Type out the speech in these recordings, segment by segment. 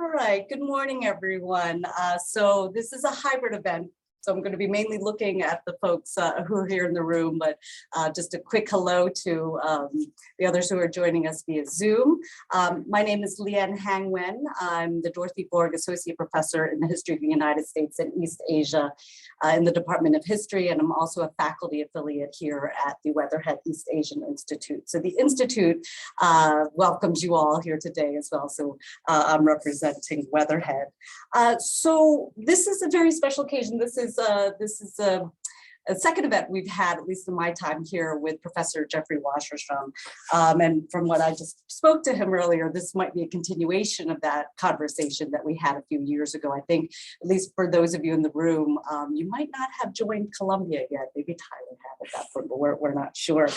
All right, good morning, everyone. So this is a hybrid event. So I'm going to be mainly looking at the folks who are here in the room, but just a quick hello to the others who are joining us via Zoom. My name is Lien-Hang Nguyen. I'm the Dorothy Borg Associate Professor in the History of the United States and East Asia in the Department of History, and I'm also a faculty affiliate here at the Weatherhead East Asian Institute. So the Institute welcomes you all here today as well. So I'm representing Weatherhead. So this is a very special occasion. This is a second event we've had, at least in my time here, with Professor Jeffrey Wasserstrom. And from what I just spoke to him earlier, this might be a continuation of that conversation that we had a few years ago. I think, at least for those of you in the room, you might not have joined Columbia yet. Maybe Thailand had at that point, but we're not sure.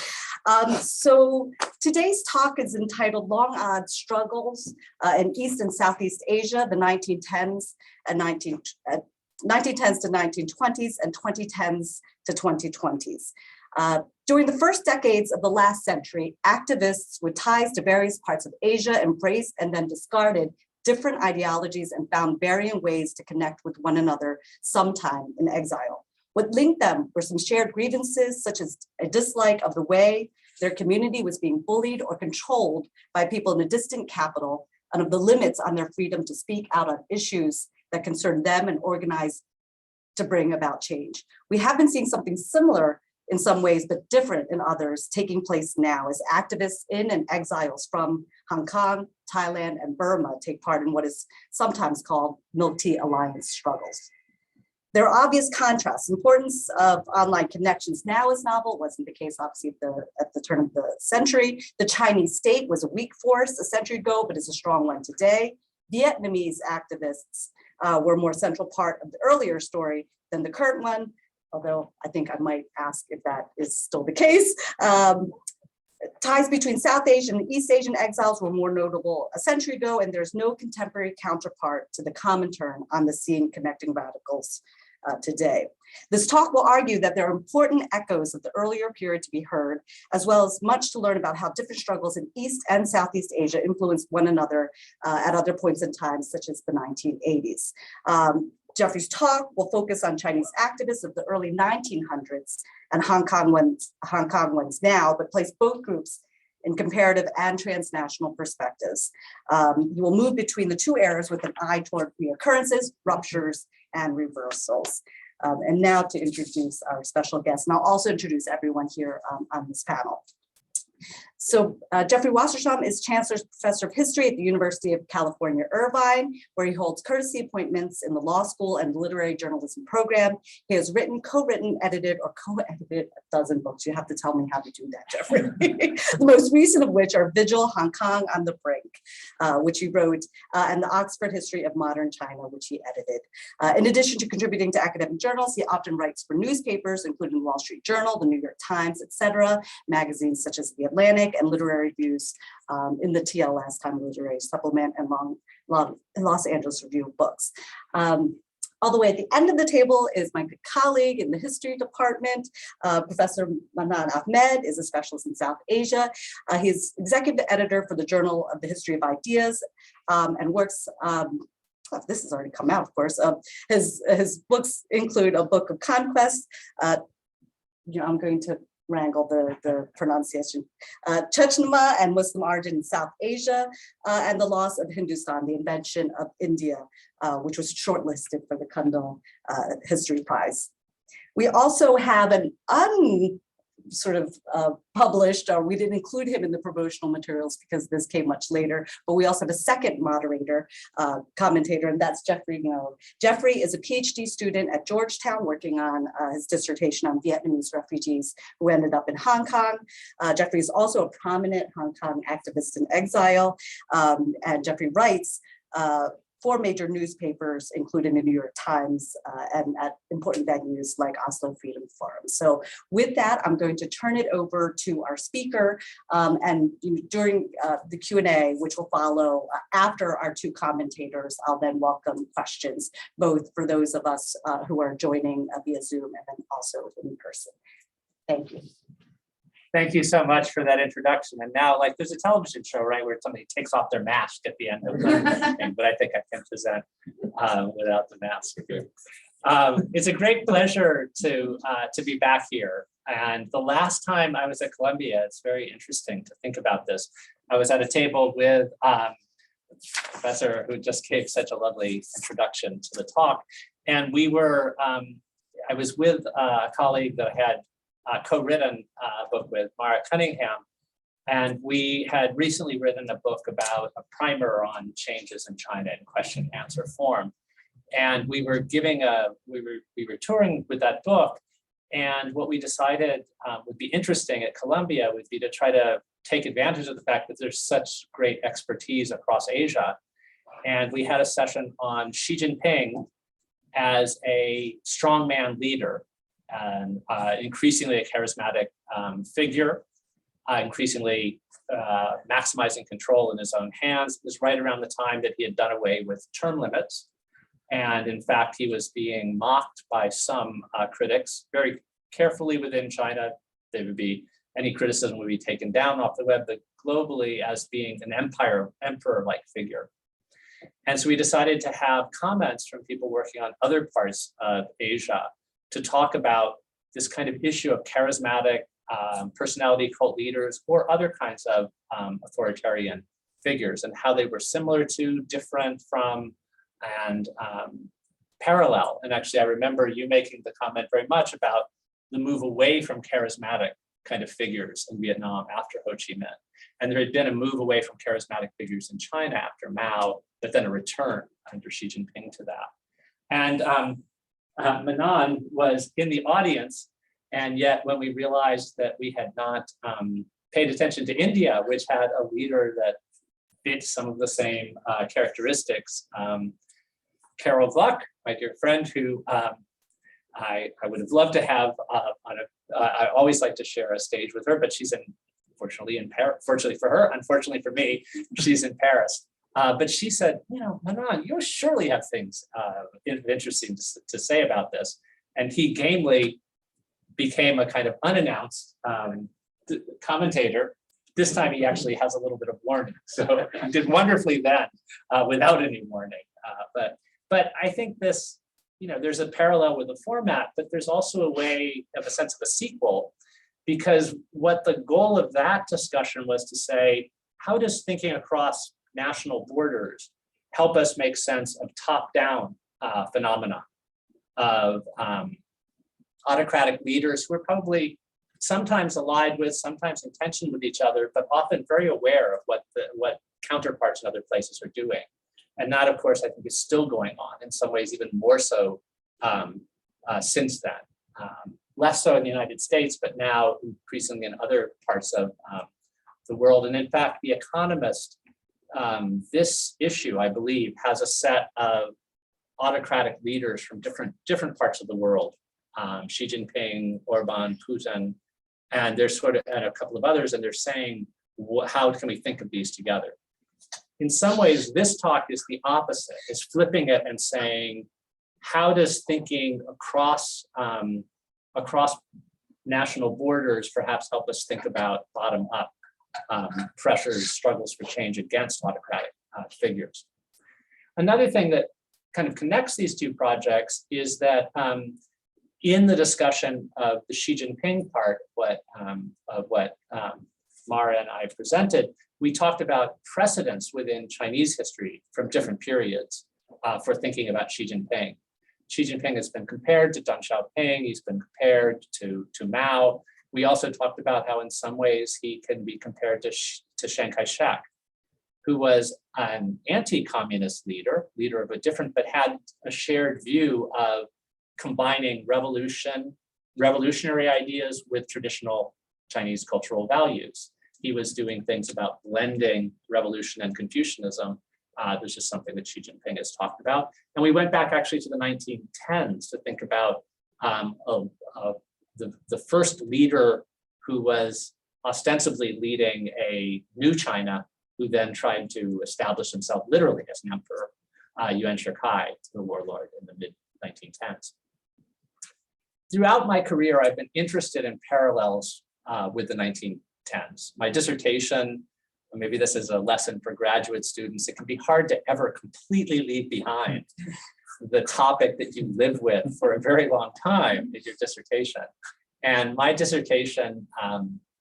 So today's talk is entitled Long Odds Struggles in East and Southeast Asia, the 1910s and 1910s to 1920s and 2010s to 2020s. During the first decades of the last century, activists with ties to various parts of Asia embraced and then discarded different ideologies and found varying ways to connect with one another, sometime in exile. What linked them were some shared grievances, such as a dislike of the way their community was being bullied or controlled by people in a distant capital, and of the limits on their freedom to speak out on issues that concern them and organize to bring about change. We have been seeing something similar in some ways, but different in others, taking place now as activists in and exiles from Hong Kong, Thailand, and Burma take part in what is sometimes called milk tea alliance struggles. There are obvious contrasts. Importance of online connections now is novel. It wasn't the case, obviously, at the turn of the century. The Chinese state was a weak force a century ago, but is a strong one today. Vietnamese activists were a more central part of the earlier story than the current one, although I think I might ask if that is still the case. Ties between South Asian and East Asian exiles were more notable a century ago, and there's no contemporary counterpart to the Comintern on the scene connecting radicals today. This talk will argue that there are important echoes of the earlier period to be heard, as well as much to learn about how different struggles in East and Southeast Asia influenced one another at other points in time, such as the 1980s. Jeffrey's talk will focus on Chinese activists of the early 1900s and Hong Kong ones now, but place both groups in comparative and transnational perspectives. You will move between the two eras with an eye toward reoccurrences, ruptures, and reversals. And now to introduce our special guest, and I'll also introduce everyone here on this panel. So Jeffrey Wassersham is Chancellor's Professor of History at the University of California, Irvine, where he holds courtesy appointments in the law school and literary journalism program. He has written, co-written, edited, or co-edited a dozen books. You have to tell me how to do that, Jeffrey. The most recent of which are Vigil, Hong Kong on the Brink, which he wrote, and the Oxford History of Modern China, which he edited. In addition to contributing to academic journals, he often writes for newspapers, including the Wall Street Journal, the New York Times, etc., magazines such as The Atlantic, and literary reviews in the TLS, Time Literary Supplement, and Los Angeles Review of Books. All the way at the end of the table is my good colleague in the history department. Professor Manan Ahmed is a specialist in South Asia. He's executive editor for the Journal of the History of Ideas and works, this has already come out, of course. His books include a book of conquest. I'm going to wrangle the pronunciation. Chechnama and Muslim origin in South Asia, and the loss of Hindustan, the invention of India, which was shortlisted for the Kundal History Prize. We also have an published, or we didn't include him in the promotional materials because this came much later, but we also have a second moderator, commentator, and that's Jeffrey Ngo. Jeffrey is a PhD student at Georgetown working on his dissertation on Vietnamese refugees who ended up in Hong Kong. Jeffrey is also a prominent Hong Kong activist in exile, and Jeffrey writes for major newspapers, including the New York Times, and at important venues like Oslo Freedom Forum. So with that, I'm going to turn it over to our speaker, and during the Q&A, which will follow after our two commentators, I'll then welcome questions, both for those of us who are joining via Zoom and then also in person. Thank you. Thank you so much for that introduction. And now, like, there's a television show, right, where somebody takes off their mask at the end of everything, but I think I can present without the mask. It's a great pleasure to be back here. And the last time I was at Columbia, it's very interesting to think about this. I was at a table with a professor who just gave such a lovely introduction to the talk. And we were, I was with a colleague that I had co-written a book with, Mara Cunningham, and we had recently written a book about a primer on changes in China in question answer form. And we were we were touring with that book, and what we decided would be interesting at Columbia would be to try to take advantage of the fact that there's such great expertise across Asia. And we had a session on Xi Jinping as a strongman leader, and increasingly a charismatic figure, increasingly maximizing control in his own hands. It was right around the time that he had done away with term limits. And in fact, he was being mocked by some critics very carefully within China. Any criticism would be taken down off the web, but globally as being an emperor-like figure. And so we decided to have comments from people working on other parts of Asia to talk about this kind of issue of charismatic personality cult leaders or other kinds of authoritarian figures, and how they were similar to, different from, and parallel. And actually, I remember you making the comment very much about the move away from charismatic kind of figures in Vietnam after Ho Chi Minh. And there had been a move away from charismatic figures in China after Mao, but then a return under Xi Jinping to that. And Manan was in the audience, and yet when we realized that we had not paid attention to India, which had a leader that fit some of the same characteristics, Carol Gluck, my dear friend, who I would have loved to have I always like to share a stage with her, but she's unfortunately in Paris. Fortunately for her, unfortunately for me, she's in Paris. But she said, Manan, you surely have things interesting to say about this. And he gamely became a kind of unannounced commentator. This time he actually has a little bit of warning. So he did wonderfully then without any warning. But I think this, there's a parallel with the format, but there's also a way of a sense of a sequel, because what the goal of that discussion was to say, how does thinking across national borders help us make sense of top-down phenomena of autocratic leaders who are probably sometimes allied with, sometimes in tension with each other, but often very aware of what counterparts in other places are doing. And that, of course, I think is still going on, in some ways even more so since then. Less so in the United States, but now increasingly in other parts of the world. And in fact, The Economist, this issue, I believe, has a set of autocratic leaders from different parts of the world. Xi Jinping, Orban, Putin, and there's and a couple of others, and they're saying, how can we think of these together? In some ways, this talk is the opposite. It's flipping it and saying, how does thinking across national borders perhaps help us think about bottom-up pressures, struggles for change against autocratic figures? Another thing that kind of connects these two projects is that in the discussion of the Xi Jinping part of what Mara and I presented, we talked about precedents within Chinese history from different periods for thinking about Xi Jinping. Xi Jinping has been compared to Deng Xiaoping, he's been compared to Mao. We also talked about how in some ways he can be compared to Chiang Kai-shek, who was an anti-communist leader of a different, but had a shared view of combining revolutionary ideas with traditional Chinese cultural values. He was doing things about blending revolution and Confucianism. This is something that Xi Jinping has talked about. And we went back actually to the 1910s to think about the first leader who was ostensibly leading a new China, who then tried to establish himself literally as an emperor, Yuan Shikai, the warlord in the mid-1910s. Throughout my career, I've been interested in parallels with the 1910s. My dissertation, maybe this is a lesson for graduate students, it can be hard to ever completely leave behind the topic that you live with for a very long time in your dissertation. And my dissertation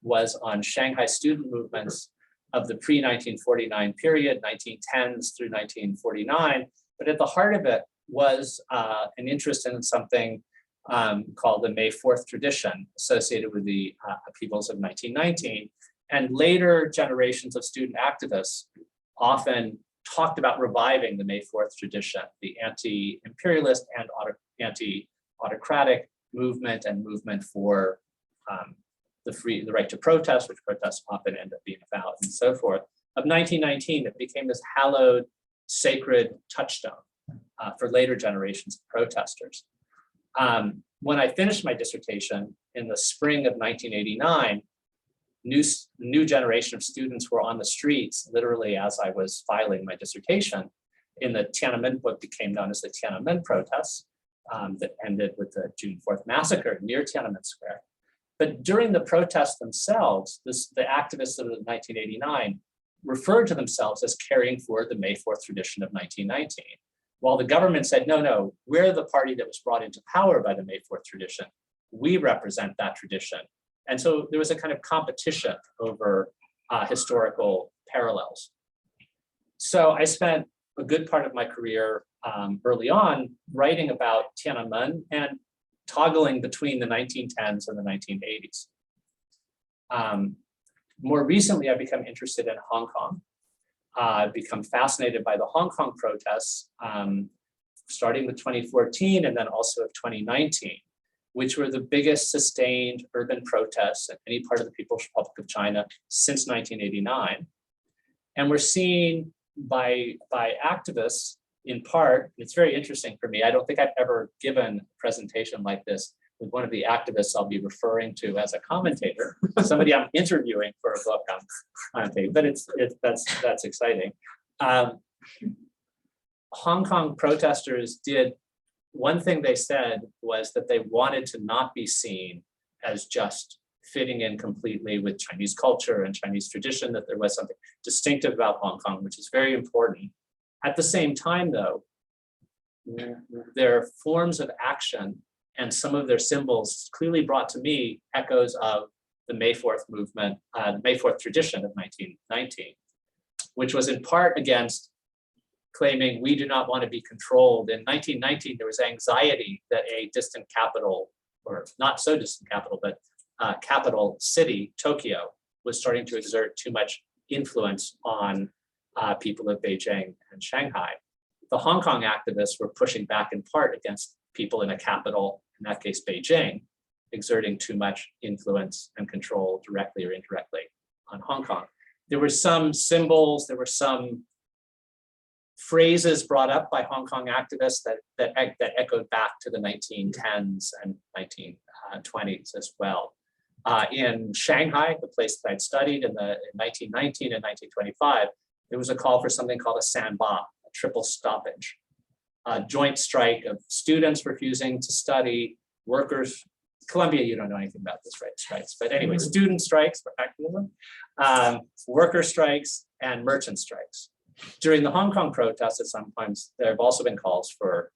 was on Shanghai student movements of the pre-1949 period, 1910s through 1949. But at the heart of it was an interest in something called the May 4th tradition associated with the upheavals of 1919. And later generations of student activists often talked about reviving the May 4th tradition, the anti-imperialist and anti-autocratic movement and movement for the right to protest, which protests often end up being about, and so forth. Of 1919, it became this hallowed, sacred touchstone for later generations of protesters. When I finished my dissertation in the spring of 1989, new generation of students were on the streets, literally as I was filing my dissertation, in the Tiananmen, what became known as the Tiananmen protests that ended with the June 4th massacre near Tiananmen Square. But during the protests themselves, the activists of 1989 referred to themselves as carrying forward the May 4th tradition of 1919. While the government said, no, we're the party that was brought into power by the May 4th tradition. We represent that tradition. And so there was a kind of competition over historical parallels. So I spent a good part of my career early on writing about Tiananmen and toggling between the 1910s and the 1980s. More recently, I've become interested in Hong Kong. I've become fascinated by the Hong Kong protests, starting with 2014 and then also of 2019, which were the biggest sustained urban protests in any part of the People's Republic of China since 1989. And we're seeing by activists, in part, it's very interesting for me. I don't think I've ever given a presentation like this with one of the activists I'll be referring to as a commentator, somebody I'm interviewing for a book I'm commentating, but that's exciting. Hong Kong protesters did, one thing they said was that they wanted to not be seen as just fitting in completely with Chinese culture and Chinese tradition, that there was something distinctive about Hong Kong, which is very important. At the same time, though, their forms of action and some of their symbols clearly brought to me echoes of the May 4th movement, May 4th tradition of 1919, which was in part against claiming we do not want to be controlled. In 1919, there was anxiety that a distant capital, or not so distant capital, but capital city, Tokyo, was starting to exert too much influence on people of Beijing and Shanghai. The Hong Kong activists were pushing back in part against people in a capital, in that case Beijing, exerting too much influence and control directly or indirectly on Hong Kong. There were some symbols, there were some phrases brought up by Hong Kong activists that echoed back to the 1910s and 1920s as well. In Shanghai, the place that I'd studied in 1919 and 1925, there was a call for something called a sanba, a triple stoppage, a joint strike of students refusing to study, workers. Columbia, you don't know anything about this, right? Strikes, but anyway, student strikes for activism, worker strikes, and merchant strikes. During the Hong Kong protests, at sometimes there have also been calls for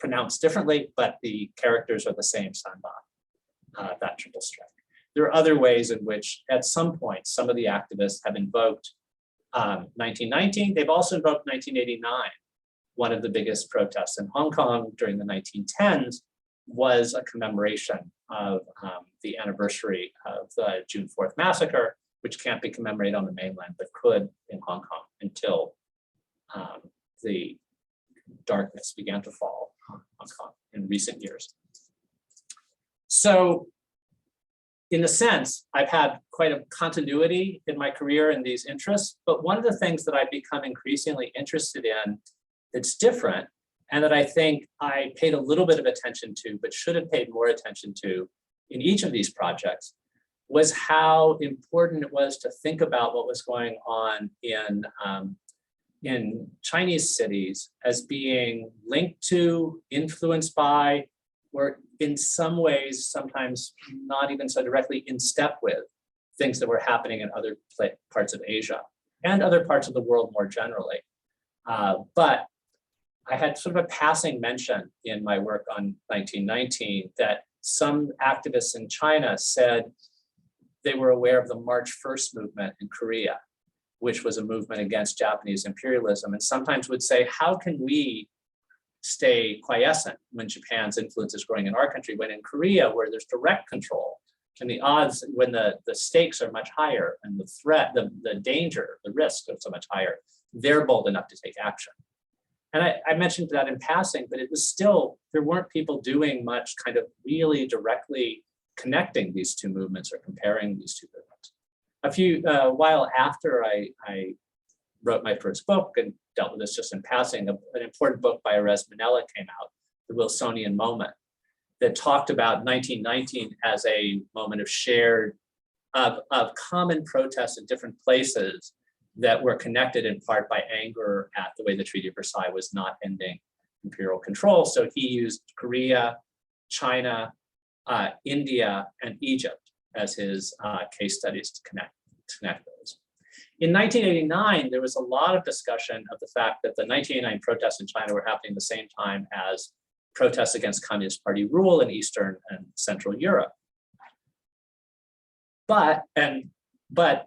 pronounced differently, but the characters are the same, sanba, that triple strike. There are other ways in which, at some point, some of the activists have invoked 1919. They've also invoked 1989. One of the biggest protests in Hong Kong during the 1910s was a commemoration of the anniversary of the June 4th massacre, which can't be commemorated on the mainland, but could in Hong Kong until the darkness began to fall on Hong Kong in recent years. So in a sense, I've had quite a continuity in my career in these interests, but one of the things that I've become increasingly interested in that's different, and that I think I paid a little bit of attention to, but should have paid more attention to in each of these projects, was how important it was to think about what was going on in Chinese cities as being linked to, influenced by, were in some ways, sometimes not even so directly in step with things that were happening in other parts of Asia and other parts of the world more generally. But I had sort of a passing mention in my work on 1919 that some activists in China said they were aware of the March 1st movement in Korea, which was a movement against Japanese imperialism, and sometimes would say, how can we stay quiescent when Japan's influence is growing in our country, when in Korea, where there's direct control, and the odds, when the stakes are much higher, and the threat, the danger, the risk are so much higher, they're bold enough to take action. And I mentioned that in passing, but it was still, there weren't people doing much kind of really directly connecting these two movements or comparing these two movements. A while after I wrote my first book and dealt with this just in passing, an important book by Erez Manella came out, The Wilsonian Moment, that talked about 1919 as a moment of shared, of common protests in different places that were connected in part by anger at the way the Treaty of Versailles was not ending imperial control. So he used Korea, China, India, and Egypt as his case studies to connect those. In 1989, there was a lot of discussion of the fact that the 1989 protests in China were happening at the same time as protests against Communist Party rule in Eastern and Central Europe. But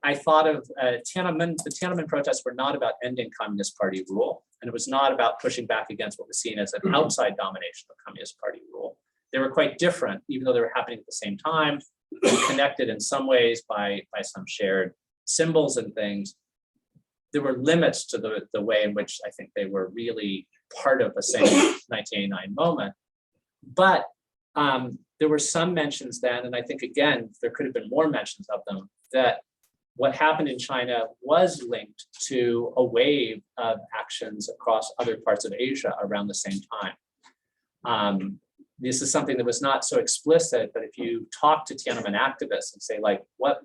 I thought of Tiananmen. The Tiananmen protests were not about ending Communist Party rule, and it was not about pushing back against what was seen as an outside domination of Communist Party rule. They were quite different, even though they were happening at the same time, and connected in some ways by some shared symbols and things. There were limits to the way in which I think they were really part of the same 1989 moment. But there were some mentions then, and I think, again, there could have been more mentions of them, that what happened in China was linked to a wave of actions across other parts of Asia around the same time. This is something that was not so explicit, but if you talk to Tiananmen activists and say, like, what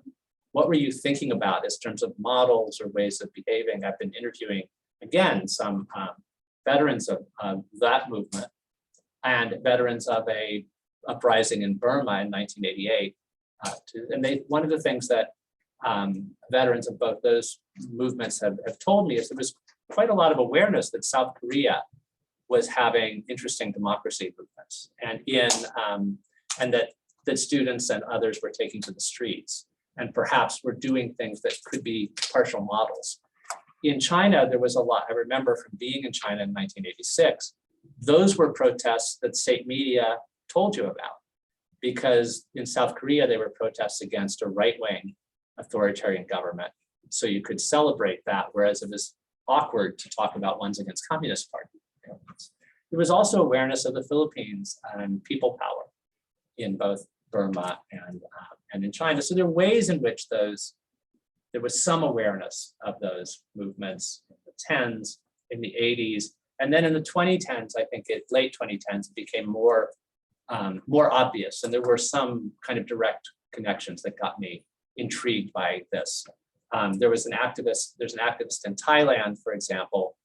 were you thinking about in terms of models or ways of behaving? I've been interviewing, again, some veterans of that movement and veterans of a uprising in Burma in 1988. And one of the things that veterans of both those movements have told me is there was quite a lot of awareness that South Korea was having interesting democracy movements, and that students and others were taking to the streets and perhaps were doing things that could be partial models. In China, there was a lot. I remember from being in China in 1986, those were protests that state media told you about, because in South Korea, they were protests against a right-wing authoritarian government. So you could celebrate that, whereas it was awkward to talk about ones against Communist Party governments. There was also awareness of the Philippines and people power in both Burma and in China. So there are ways in which there was some awareness of those movements in the 10s, in the 80s, and then in the 2010s, I think late 2010s, it became more obvious. And there were some kind of direct connections that got me intrigued by this. There's an activist in Thailand, for example,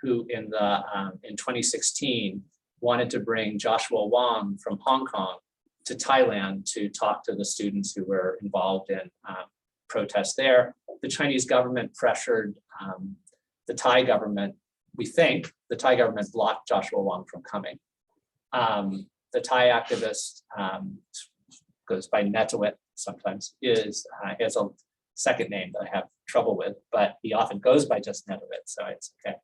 who in 2016 wanted to bring Joshua Wong from Hong Kong to Thailand to talk to the students who were involved in protests there. The Chinese government pressured the Thai government. We think the Thai government blocked Joshua Wong from coming. The Thai activist goes by Netawit sometimes, has a second name that I have trouble with, but he often goes by just Netawit, so it's okay.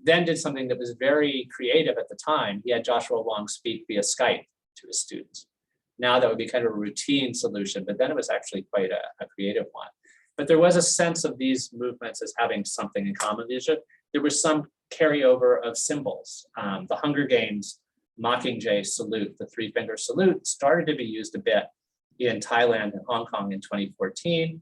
Then did something that was very creative at the time. He had Joshua Wong speak via Skype to his students. Now that would be kind of a routine solution, but then it was actually quite a creative one. But there was a sense of these movements as having something in common. There was some carryover of symbols. The Hunger Games Mockingjay salute, the three-finger salute, started to be used a bit in Thailand and Hong Kong in 2014.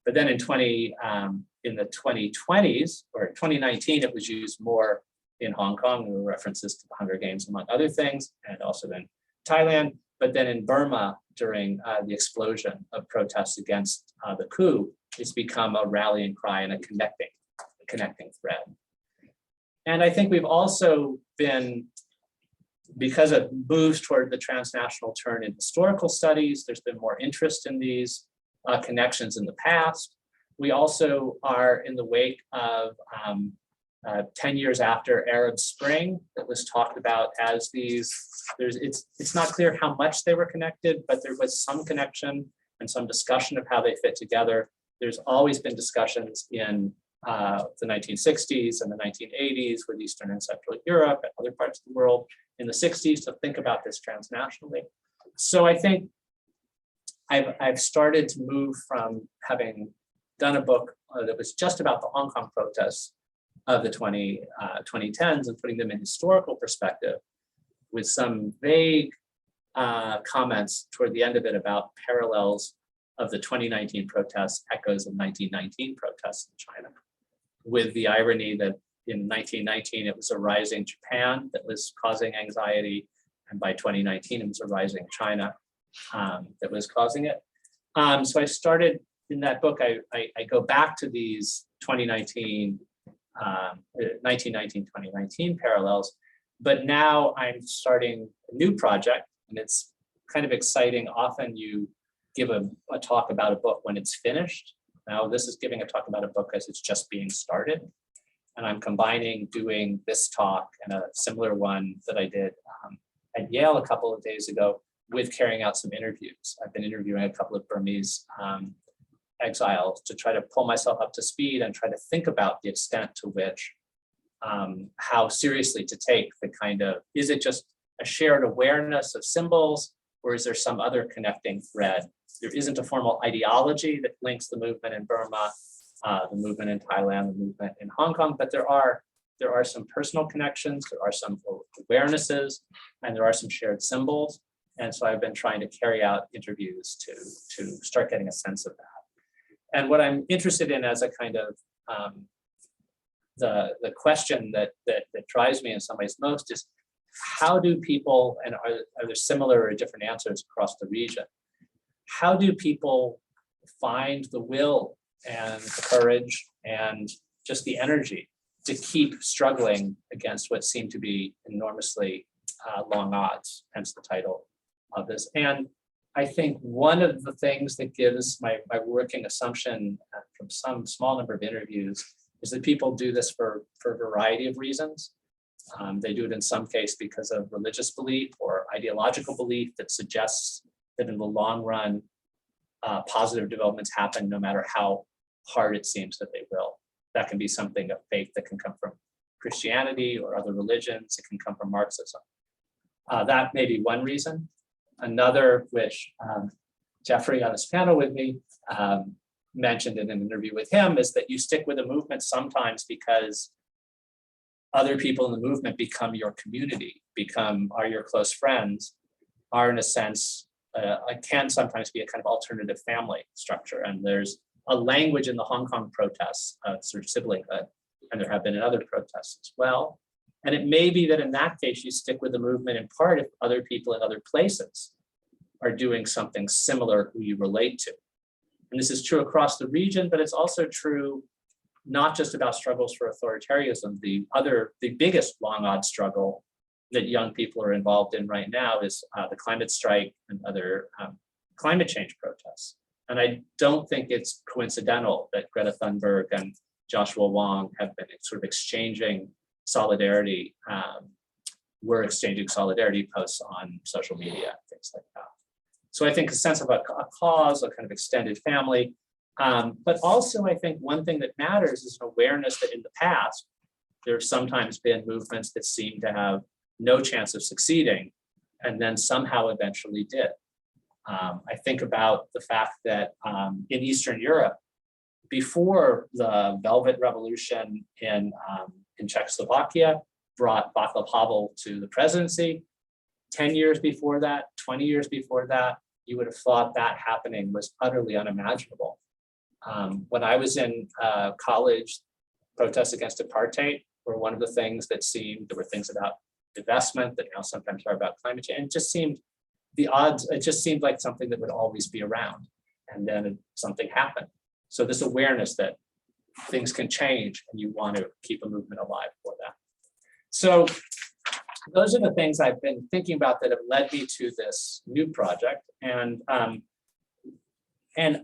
But then in the 2020s or 2019, it was used more in Hong Kong. There were references to the Hunger Games, among other things, and also in Thailand. But then in Burma, during the explosion of protests against the coup, it's become a rallying cry and a connecting thread. And I think we've also been because it moves toward the transnational turn in historical studies, there's been more interest in these connections in the past. We also are in the wake of 10 years after Arab Spring that was talked about as these, it's not clear how much they were connected, but there was some connection and some discussion of how they fit together. There's always been discussions in the 1960s and the 1980s with Eastern and Central Europe and other parts of the world in the 60s to think about this transnationally. So I think I've started to move from having done a book that was just about the Hong Kong protests of the 2010s and putting them in historical perspective with some vague comments toward the end of it about parallels of the 2019 protests, echoes of 1919 protests in China, with the irony that in 1919 it was a rising Japan that was causing anxiety, and by 2019 it was a rising China that was causing it. So I started in that book, I go back to these 1919, 2019 parallels, but now I'm starting a new project, and it's kind of exciting. Often you give a talk about a book when it's finished. Now this is giving a talk about a book as it's just being started. And I'm combining doing this talk and a similar one that I did at Yale a couple of days ago with carrying out some interviews. I've been interviewing a couple of Burmese exiles to try to pull myself up to speed and try to think about the extent to which, how seriously to take the kind of, is it just a shared awareness of symbols, or is there some other connecting thread? There isn't a formal ideology that links the movement in Burma, the movement in Thailand, the movement in Hong Kong, but there are some personal connections, there are some awarenesses, and there are some shared symbols. And so I've been trying to carry out interviews to start getting a sense of that. And what I'm interested in as a kind of the question that drives me in some ways most is, how do people, and are there similar or different answers across the region? How do people find the will and the courage and just the energy to keep struggling against what seem to be enormously long odds, hence the title of this? And I think one of the things that gives my working assumption from some small number of interviews is that people do this for a variety of reasons. They do it in some case because of religious belief or ideological belief that suggests that in the long run, positive developments happen no matter how hard it seems that they will. That can be something of faith that can come from Christianity or other religions. It can come from Marxism. That may be one reason. Another, which Jeffrey on this panel with me mentioned in an interview with him, is that you stick with a movement sometimes because other people in the movement become your community, are your close friends, are in a sense, can sometimes be a kind of alternative family structure. And there's a language in the Hong Kong protests, sort of siblinghood, and there have been in other protests as well. And it may be that in that case, you stick with the movement in part if other people in other places are doing something similar who you relate to. And this is true across the region, but it's also true not just about struggles for authoritarianism. The biggest long odd struggle that young people are involved in right now is the climate strike and other climate change protests. And I don't think it's coincidental that Greta Thunberg and Joshua Wong have been sort of exchanging solidarity. We're exchanging solidarity posts on social media, things like that. So I think a sense of a cause, a kind of extended family, but also I think one thing that matters is an awareness that in the past, there have sometimes been movements that seem to have no chance of succeeding, and then somehow eventually did. I think about the fact that in Eastern Europe, before the Velvet Revolution in Czechoslovakia brought Václav Havel to the presidency, 10 years before that, 20 years before that, you would have thought that happening was utterly unimaginable. When I was in college, protests against apartheid were one of the things that there were things about divestment that now sometimes are about climate change. And it just seemed like something that would always be around. And then something happened. So this awareness that things can change and you want to keep a movement alive for that. So those are the things I've been thinking about that have led me to this new project. And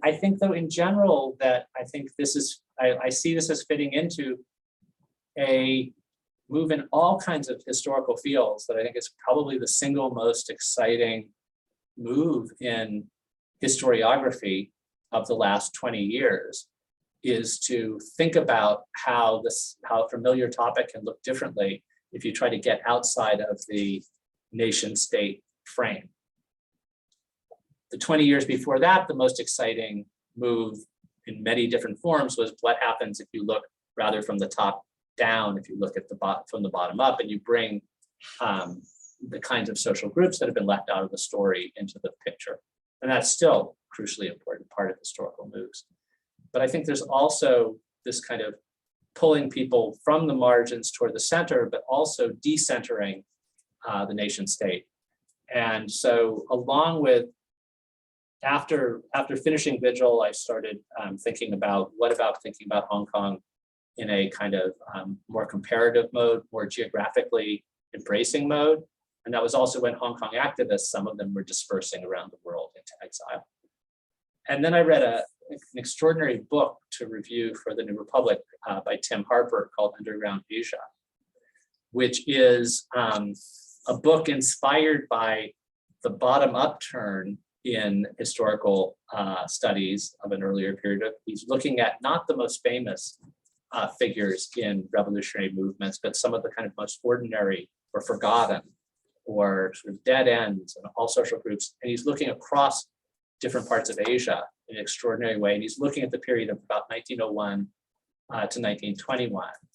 I think, though, in general, that I think this is, I see this as fitting into a move in all kinds of historical fields that I think is probably the single most exciting move in historiography of the last 20 years, is to think about how a familiar topic can look differently if you try to get outside of the nation state frame. The 20 years before that, the most exciting move in many different forms was what happens if you look rather from the top down, if you look at from the bottom up, and you bring the kinds of social groups that have been left out of the story into the picture. And that's still a crucially important part of historical moves. But I think there's also this kind of pulling people from the margins toward the center, but also decentering the nation state. And so along with, after finishing Vigil, I started thinking about thinking about Hong Kong in a kind of more comparative mode, more geographically embracing mode. And that was also when Hong Kong activists, some of them were dispersing around the world into exile. And then I read an extraordinary book to review for the New Republic by Tim Harper called Underground Asia, which is a book inspired by the bottom-up turn in historical studies of an earlier period. He's looking at not the most famous figures in revolutionary movements, but some of the kind of most ordinary or forgotten or sort of dead ends and all social groups. And he's looking across different parts of Asia in an extraordinary way. And he's looking at the period of about 1901 to 1921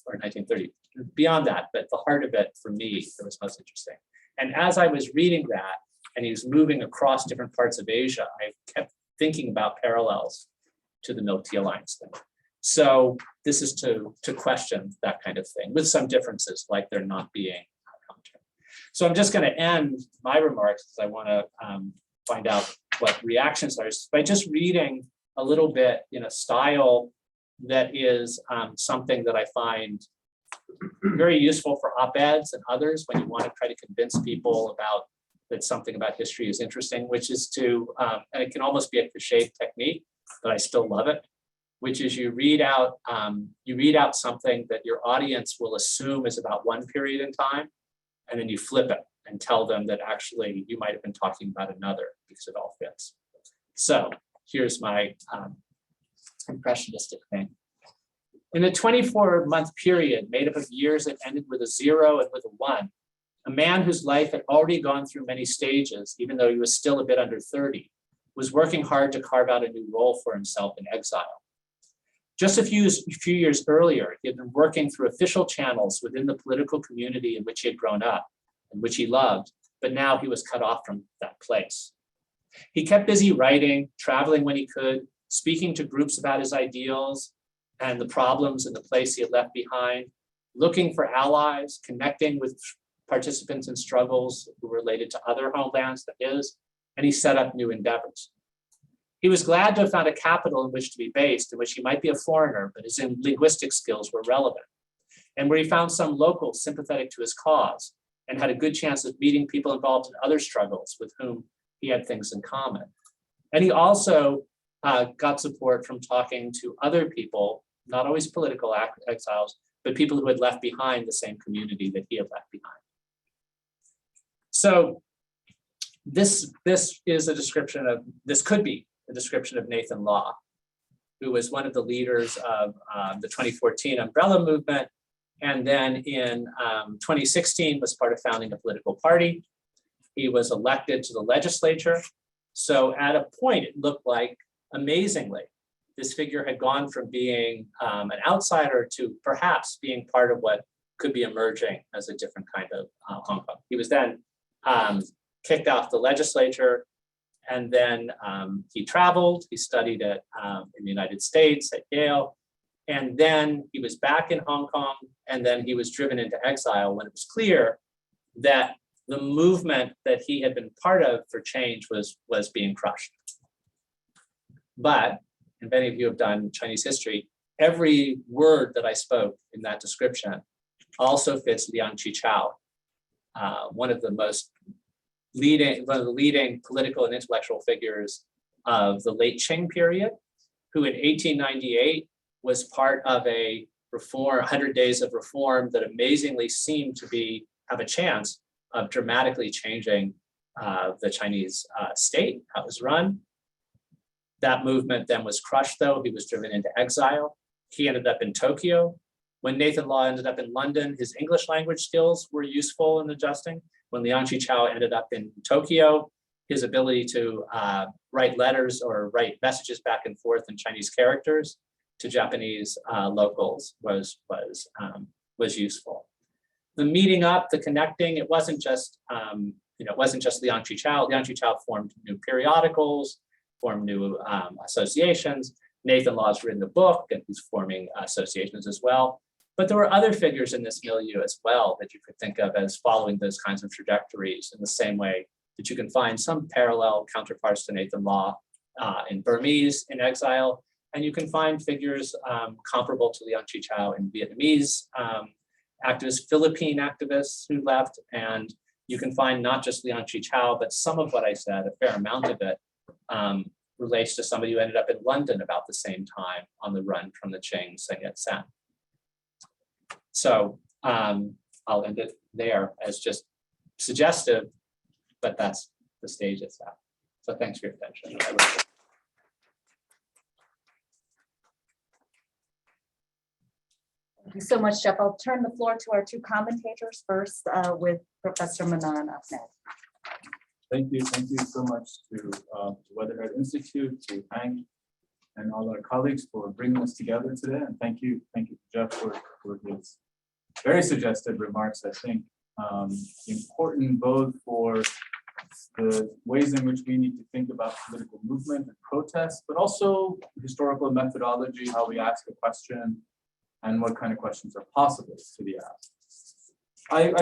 or 1930. Beyond that, but the heart of it for me, that was most interesting. And as I was reading that, and he was moving across different parts of Asia, I kept thinking about parallels to the Milk-Tea Alliance thing. So this is to question that kind of thing with some differences, like there not being a Comintern. So I'm just going to end my remarks because I want to find out what reactions are by just reading a little bit in a style that is something that I find very useful for op-eds and others when you want to try to convince people about that something about history is interesting, which is to, and it can almost be a cliched technique, but I still love it, which is you read out something that your audience will assume is about one period in time, and then you flip it and tell them that actually you might have been talking about another because it all fits. So here's my impressionistic thing. In a 24-month period made up of years that ended with a 0 and with a 1, a man whose life had already gone through many stages, even though he was still a bit under 30, was working hard to carve out a new role for himself in exile. Just a few years earlier, he had been working through official channels within the political community in which he had grown up and which he loved, but now he was cut off from that place. He kept busy writing, traveling when he could, speaking to groups about his ideals and the problems in the place he had left behind, looking for allies, connecting with participants in struggles who were related to other homelands than his, and he set up new endeavors. He was glad to have found a capital in which to be based, in which he might be a foreigner, but his linguistic skills were relevant, and where he found some locals sympathetic to his cause and had a good chance of meeting people involved in other struggles with whom he had things in common. And he also got support from talking to other people, not always political exiles, but people who had left behind the same community that he had left behind. So this is a description of, this could be a description of Nathan Law, who was one of the leaders of the 2014 umbrella movement, and then in 2016 was part of founding a political party. He was elected to the legislature. So at a point, it looked like, amazingly, this figure had gone from being an outsider to perhaps being part of what could be emerging as a different kind of Hong Kong. He was then kicked off the legislature, and then he traveled. He studied in the United States at Yale, and then he was back in Hong Kong, and then he was driven into exile when it was clear that the movement that he had been part of for change was being crushed. But, and many of you have done Chinese history, every word that I spoke in that description also fits Liang Qichao, one of the leading political and intellectual figures of the late Qing period, who in 1898 was part of a reform, 100 days of reform that amazingly seemed to have a chance of dramatically changing the Chinese state, how it was run. That movement then was crushed, though. He was driven into exile. He ended up in Tokyo. When Nathan Law ended up in London, his English language skills were useful in adjusting. When Liang Qichao ended up in Tokyo, his ability to write letters or write messages back and forth in Chinese characters to Japanese locals was useful. The meeting up, the connecting, it wasn't just it wasn't just Liang Qichao. Liang Qichao formed new periodicals, formed new associations. Nathan Law's written a book and he's forming associations as well. But there were other figures in this milieu as well that you could think of as following those kinds of trajectories in the same way that you can find some parallel counterparts to Nathan Law in Burmese in exile. And you can find figures comparable to Liang Qichao in Vietnamese activists, Philippine activists who left. And you can find not just Liang Qichao, but some of what I said, a fair amount of it, relates to somebody who ended up in London about the same time on the run from the Qing Sun Yat-sen. So I'll end it there as just suggestive, but that's the stage it's at. So thanks for your attention. Thank you so much, Jeff. I'll turn the floor to our two commentators first with Professor Manan Ahmed. Thank you so much to Weatherhead Institute, to Hang, and all our colleagues for bringing us together today. And thank you Jeff for his very suggestive remarks. I think important both for the ways in which we need to think about political movement and protest, but also historical methodology, how we ask a question, and what kind of questions are possible to be asked. I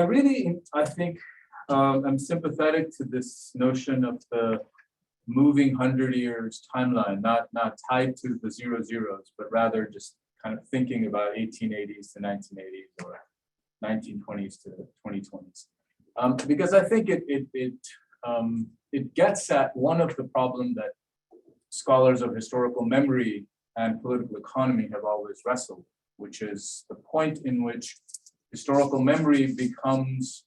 think I'm sympathetic to this notion of the moving 100 years timeline, not tied to the 00s, but rather just kind of thinking about 1880s to 1980s or 1920s to 2020s. Because I think it gets at one of the problems that scholars of historical memory and political economy have always wrestled, which is the point in which historical memory becomes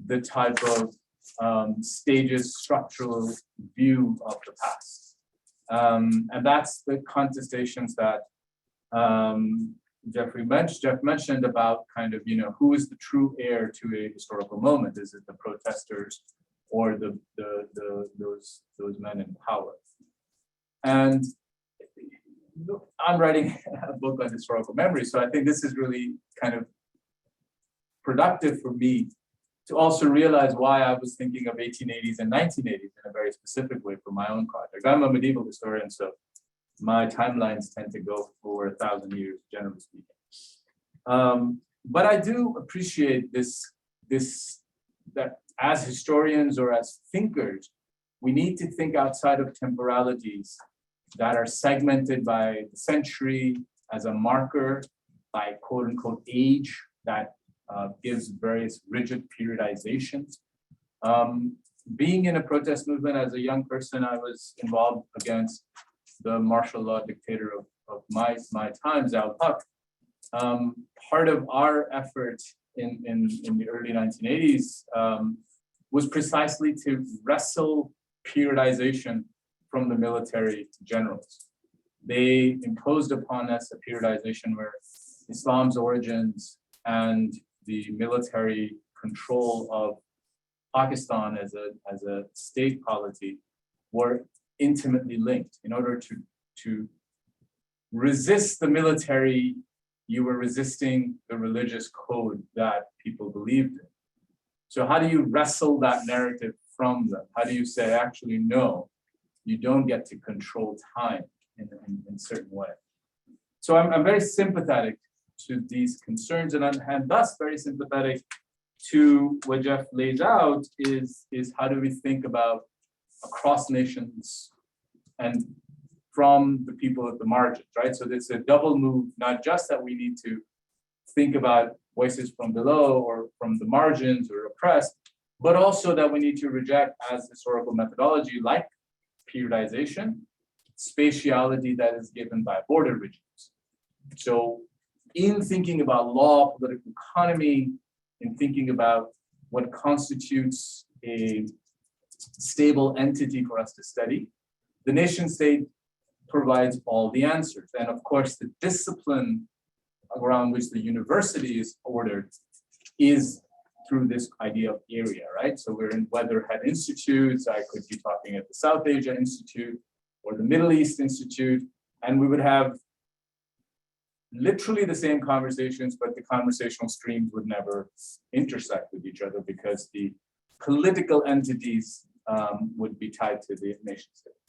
the type of stages structural view of the past. And that's the contestations that Jeff mentioned about kind of, who is the true heir to a historical moment? Is it the protesters or those men in power? And I'm writing a book on historical memory, so I think this is really kind of productive for me to also realize why I was thinking of 1880s and 1980s in a very specific way for my own project. I'm a medieval historian, so my timelines tend to go for 1,000 years, generally speaking. But I do appreciate that as historians or as thinkers, we need to think outside of temporalities that are segmented by the century as a marker, by quote unquote age that gives various rigid periodizations. Being in a protest movement as a young person, I was involved against the martial law dictator of my time, Zhao Tuck. Part of our effort in the early 1980s was precisely to wrestle periodization from the military generals. They imposed upon us a periodization where Islam's origins and the military control of Pakistan as a state polity were intimately linked. In order to resist the military, you were resisting the religious code that people believed in. So how do you wrestle that narrative from them? How do you say, actually, no, you don't get to control time in a certain way? So I'm very sympathetic to these concerns, and thus very sympathetic to what Jeff lays out is how do we think about across nations and from the people at the margins, right? So it's a double move, not just that we need to think about voices from below or from the margins or oppressed, but also that we need to reject as historical methodology, like periodization, spatiality that is given by border regions. So in thinking about law, political economy, in thinking about what constitutes a stable entity for us to study, the nation state provides all the answers. And of course, the discipline around which the university is ordered is through this idea of area, right? So we're in Weatherhead Institutes, I could be talking at the South Asia Institute or the Middle East Institute, and we would have literally the same conversations, but the conversational streams would never intersect with each other because the political entities would be tied to the nation state.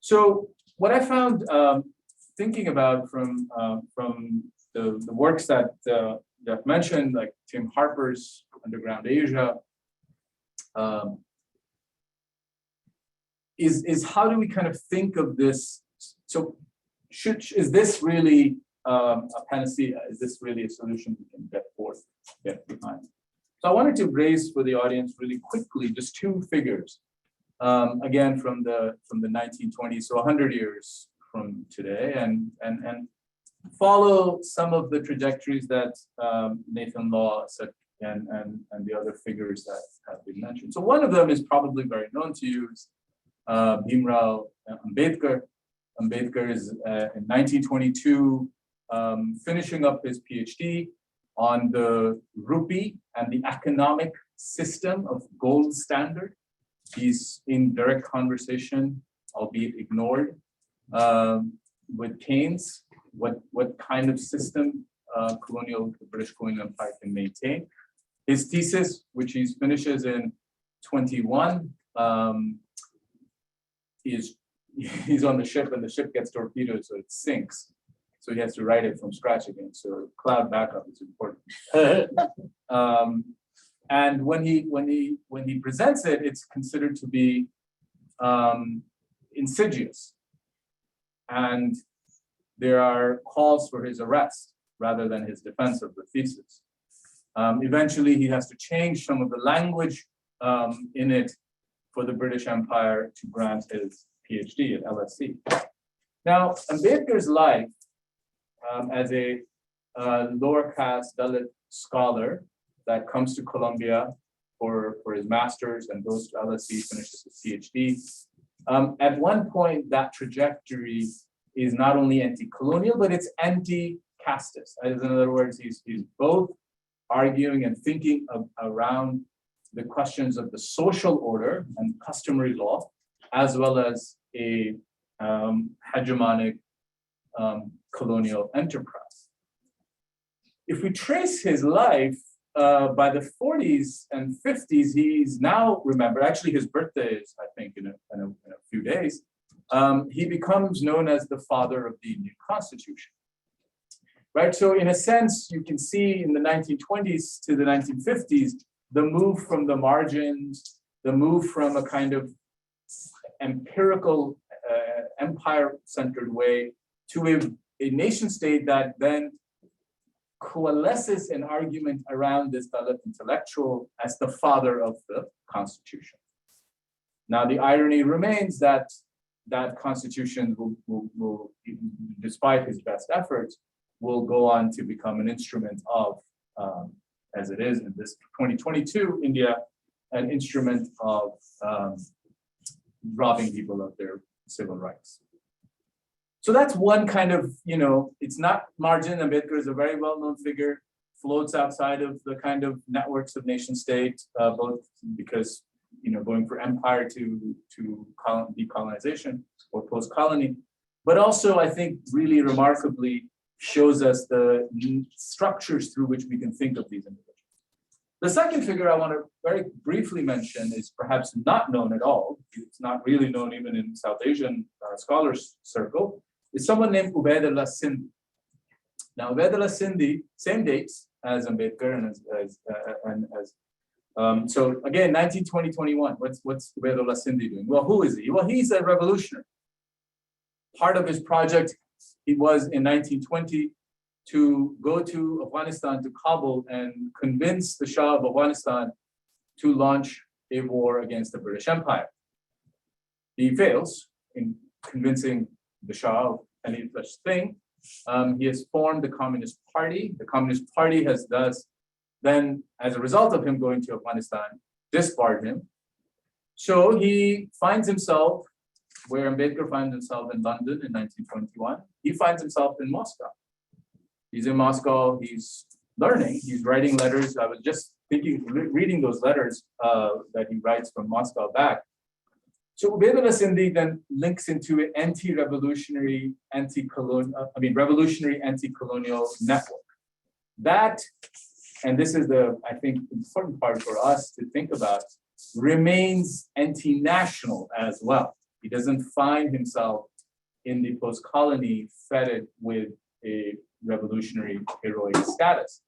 So what I found thinking about from the works that Jeff mentioned, like Tim Harper's Underground Asia, is how do we kind of think of this? So is this really a panacea? Is this really a solution we can get behind? So I wanted to raise for the audience really quickly just two figures, again from the 1920s, so 100 years from today, and follow some of the trajectories that Nathan Law said and the other figures that have been mentioned. So one of them is probably very known to you, is Bhimrao Ambedkar. Ambedkar is in 1922 finishing up his PhD on the rupee and the economic system of gold standard. He's in direct conversation, albeit ignored, with Keynes, what kind of system the British colonial empire can maintain. His thesis, which he finishes in 21, he's on the ship and the ship gets torpedoed, so it sinks. So he has to write it from scratch again. So cloud backup is important. And when he presents it, it's considered to be insidious. And there are calls for his arrest rather than his defense of the thesis. Eventually, he has to change some of the language in it for the British Empire to grant his PhD at LSE. Now, Ambedkar's life as a lower caste Dalit scholar that comes to Columbia for his master's and goes to LSE, finishes his PhD. At one point, that trajectory is not only anti-colonial, but it's anti-casteist. In other words, he's both arguing and thinking around the questions of the social order and customary law, as well as a hegemonic colonial enterprise. If we trace his life, by the 40s and 50s, he's now remembered, actually his birthday is, I think, in a few days, he becomes known as the father of the Indian Constitution. Right, so in a sense, you can see in the 1920s to the 1950s, the move from the margins, the move from a kind of empirical empire-centered way to a nation state that then coalesces an argument around this Dalit intellectual as the father of the Constitution. Now, the irony remains that that Constitution will, despite his best efforts, will go on to become an instrument of, as it is in this 2022 India, an instrument of robbing people of their civil rights. So that's one kind of, it's not margin. Ambedkar is a very well-known figure, floats outside of the kind of networks of nation state, both because, going for empire to decolonization or post-colony, but also I think really remarkably shows us the structures through which we can think of these individuals. The second figure I want to very briefly mention is perhaps not known at all. It's not really known even in South Asian scholars circle. Is someone named Ubaidullah Sindhi. Now, Ubaidullah Sindhi, same dates as Ambedkar and so again, 1920-21. What's Ubaidullah Sindhi doing? Well, who is he? Well, he's a revolutionary. Part of his project, he was in 1920 to go to Afghanistan, to Kabul, and convince the Shah of Afghanistan to launch a war against the British Empire. He fails in convincing the Shah of any such thing. He has formed the Communist Party. The Communist Party has thus then, as a result of him going to Afghanistan, disbarred him. So he finds himself where Ambedkar finds himself in London in 1921. He finds himself in Moscow. He's in Moscow, he's learning, he's writing letters. I was just thinking, reading those letters that he writes from Moscow back. So Ubaidullah Sindhi then links into an anti-revolutionary, revolutionary anti-colonial network. That, and this is the, I think, important part for us to think about, remains anti-national as well. He doesn't find himself in the post-colony fettered with a revolutionary heroic status,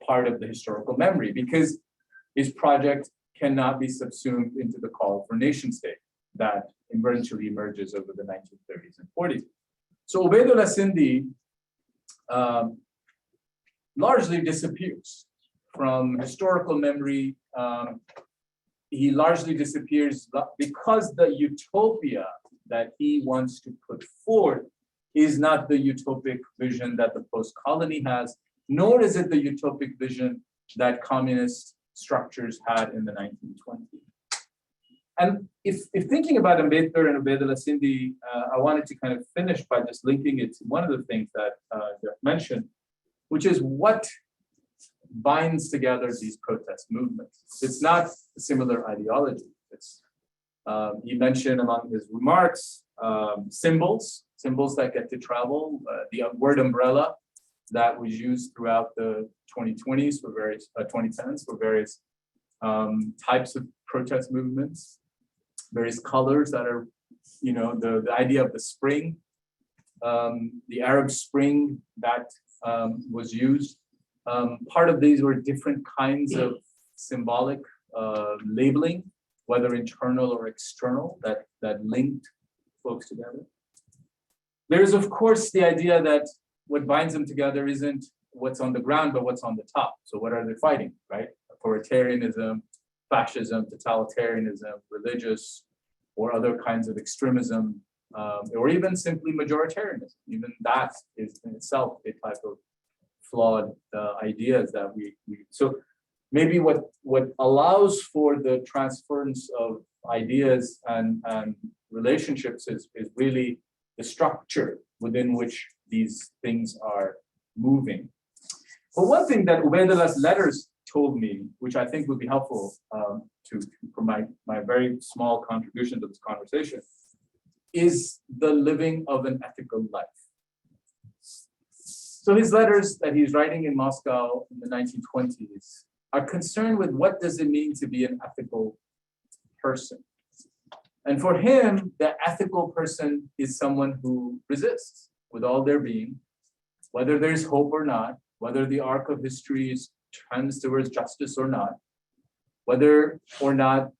part of the historical memory, because his project cannot be subsumed into the call for nation state that eventually emerges over the 1930s and 40s. So Ubaidullah Sindhi largely disappears from historical memory. He largely disappears because the utopia that he wants to put forth is not the utopic vision that the post-colony has, nor is it the utopic vision that communist structures had in the 1920s. And if thinking about Ambedkar and Ubaidullah Sindhi, I wanted to kind of finish by just linking it to one of the things that Jeff mentioned, which is what binds together these protest movements. It's not a similar ideology. It's, he mentioned among his remarks, symbols that get to travel, the word umbrella that was used throughout the 2020s for various, 2010s for various types of protest movements, various colors that are, you know, the idea of the spring, the Arab Spring that was used. Part of these were different kinds of symbolic labeling, whether internal or external, that linked folks together. There's, of course, the idea that what binds them together isn't what's on the ground, but what's on the top. So what are they fighting, right? Authoritarianism, fascism, totalitarianism, religious, or other kinds of extremism, or even simply majoritarianism. Even that is in itself a type of flawed ideas that we so maybe what allows for the transference of ideas and relationships is really the structure within which these things are moving. But one thing that Ubaidullah's letters told me, which I think would be helpful for my very small contribution to this conversation, is the living of an ethical life. So his letters that he's writing in Moscow in the 1920s are concerned with what does it mean to be an ethical person. And for him, the ethical person is someone who resists with all their being, whether there's hope or not, whether the arc of history trends towards justice or not, whether or not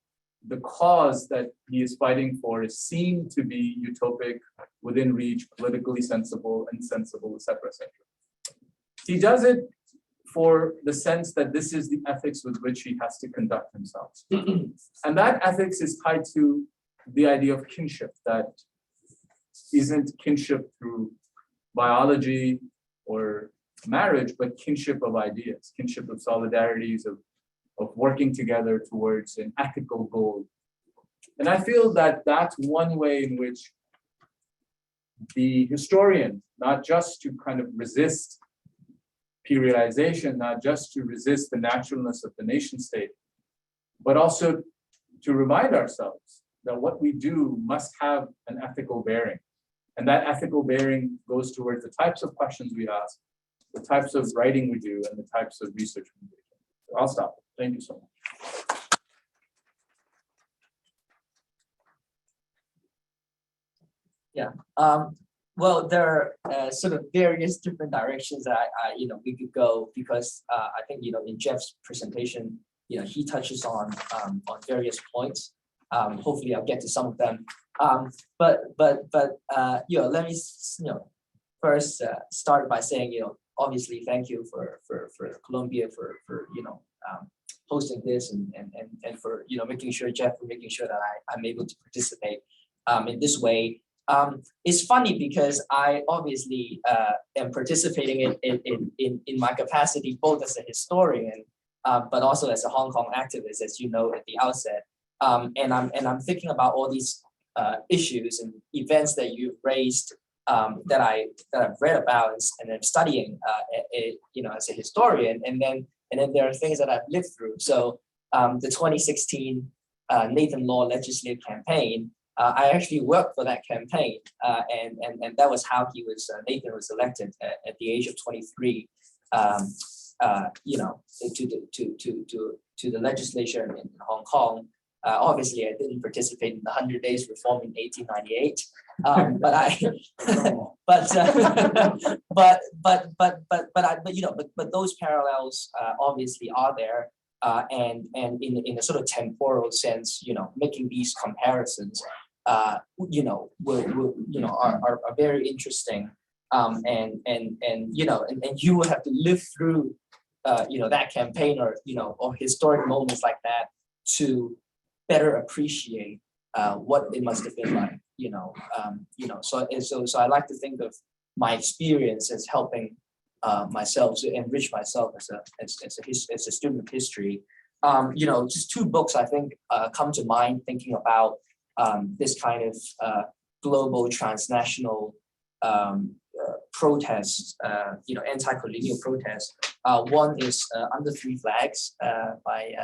the cause that he is fighting for is seen to be utopic, within reach, politically sensible, insensible, etc., etc. He does it for the sense that this is the ethics with which he has to conduct himself. And that ethics is tied to the idea of kinship, that isn't kinship through biology or marriage, but kinship of ideas, kinship of solidarities, of working together towards an ethical goal. And I feel that that's one way in which the historian, not just to kind of resist periodization, not just to resist the naturalness of the nation state, but also to remind ourselves that what we do must have an ethical bearing. And that ethical bearing goes towards the types of questions we ask, the types of writing we do, and the types of research we do. So I'll stop. Thank you so much. Yeah. Well, there are sort of various different directions that we could go, because I think in Jeff's presentation, he touches on various points. Hopefully, I'll get to some of them. But let me first start by saying obviously thank you for Columbia for hosting this and for making sure Jeff, for making sure that I'm able to participate in this way. It's funny because I obviously am participating in my capacity both as a historian, but also as a Hong Kong activist, as you know at the outset. And I'm thinking about all these issues and events that you've raised that I've read about and I'm studying, as a historian. And then there are things that I've lived through. So the 2016 Nathan Law legislative campaign. I actually worked for that campaign, and that was how Nathan was elected at the age of 23. To the legislature in Hong Kong. Obviously, I didn't participate in the 100 Days Reform in 1898, but those parallels obviously are there, and in a sort of temporal sense, making these comparisons, are very interesting, and you will have to live through, that campaign or historic moments like that to better appreciate what it must have been like, So I like to think of my experience as helping myself to enrich myself as a student of history. Just two books I think come to mind thinking about this kind of global transnational protests, anti-colonial protests. One is Under Three Flags by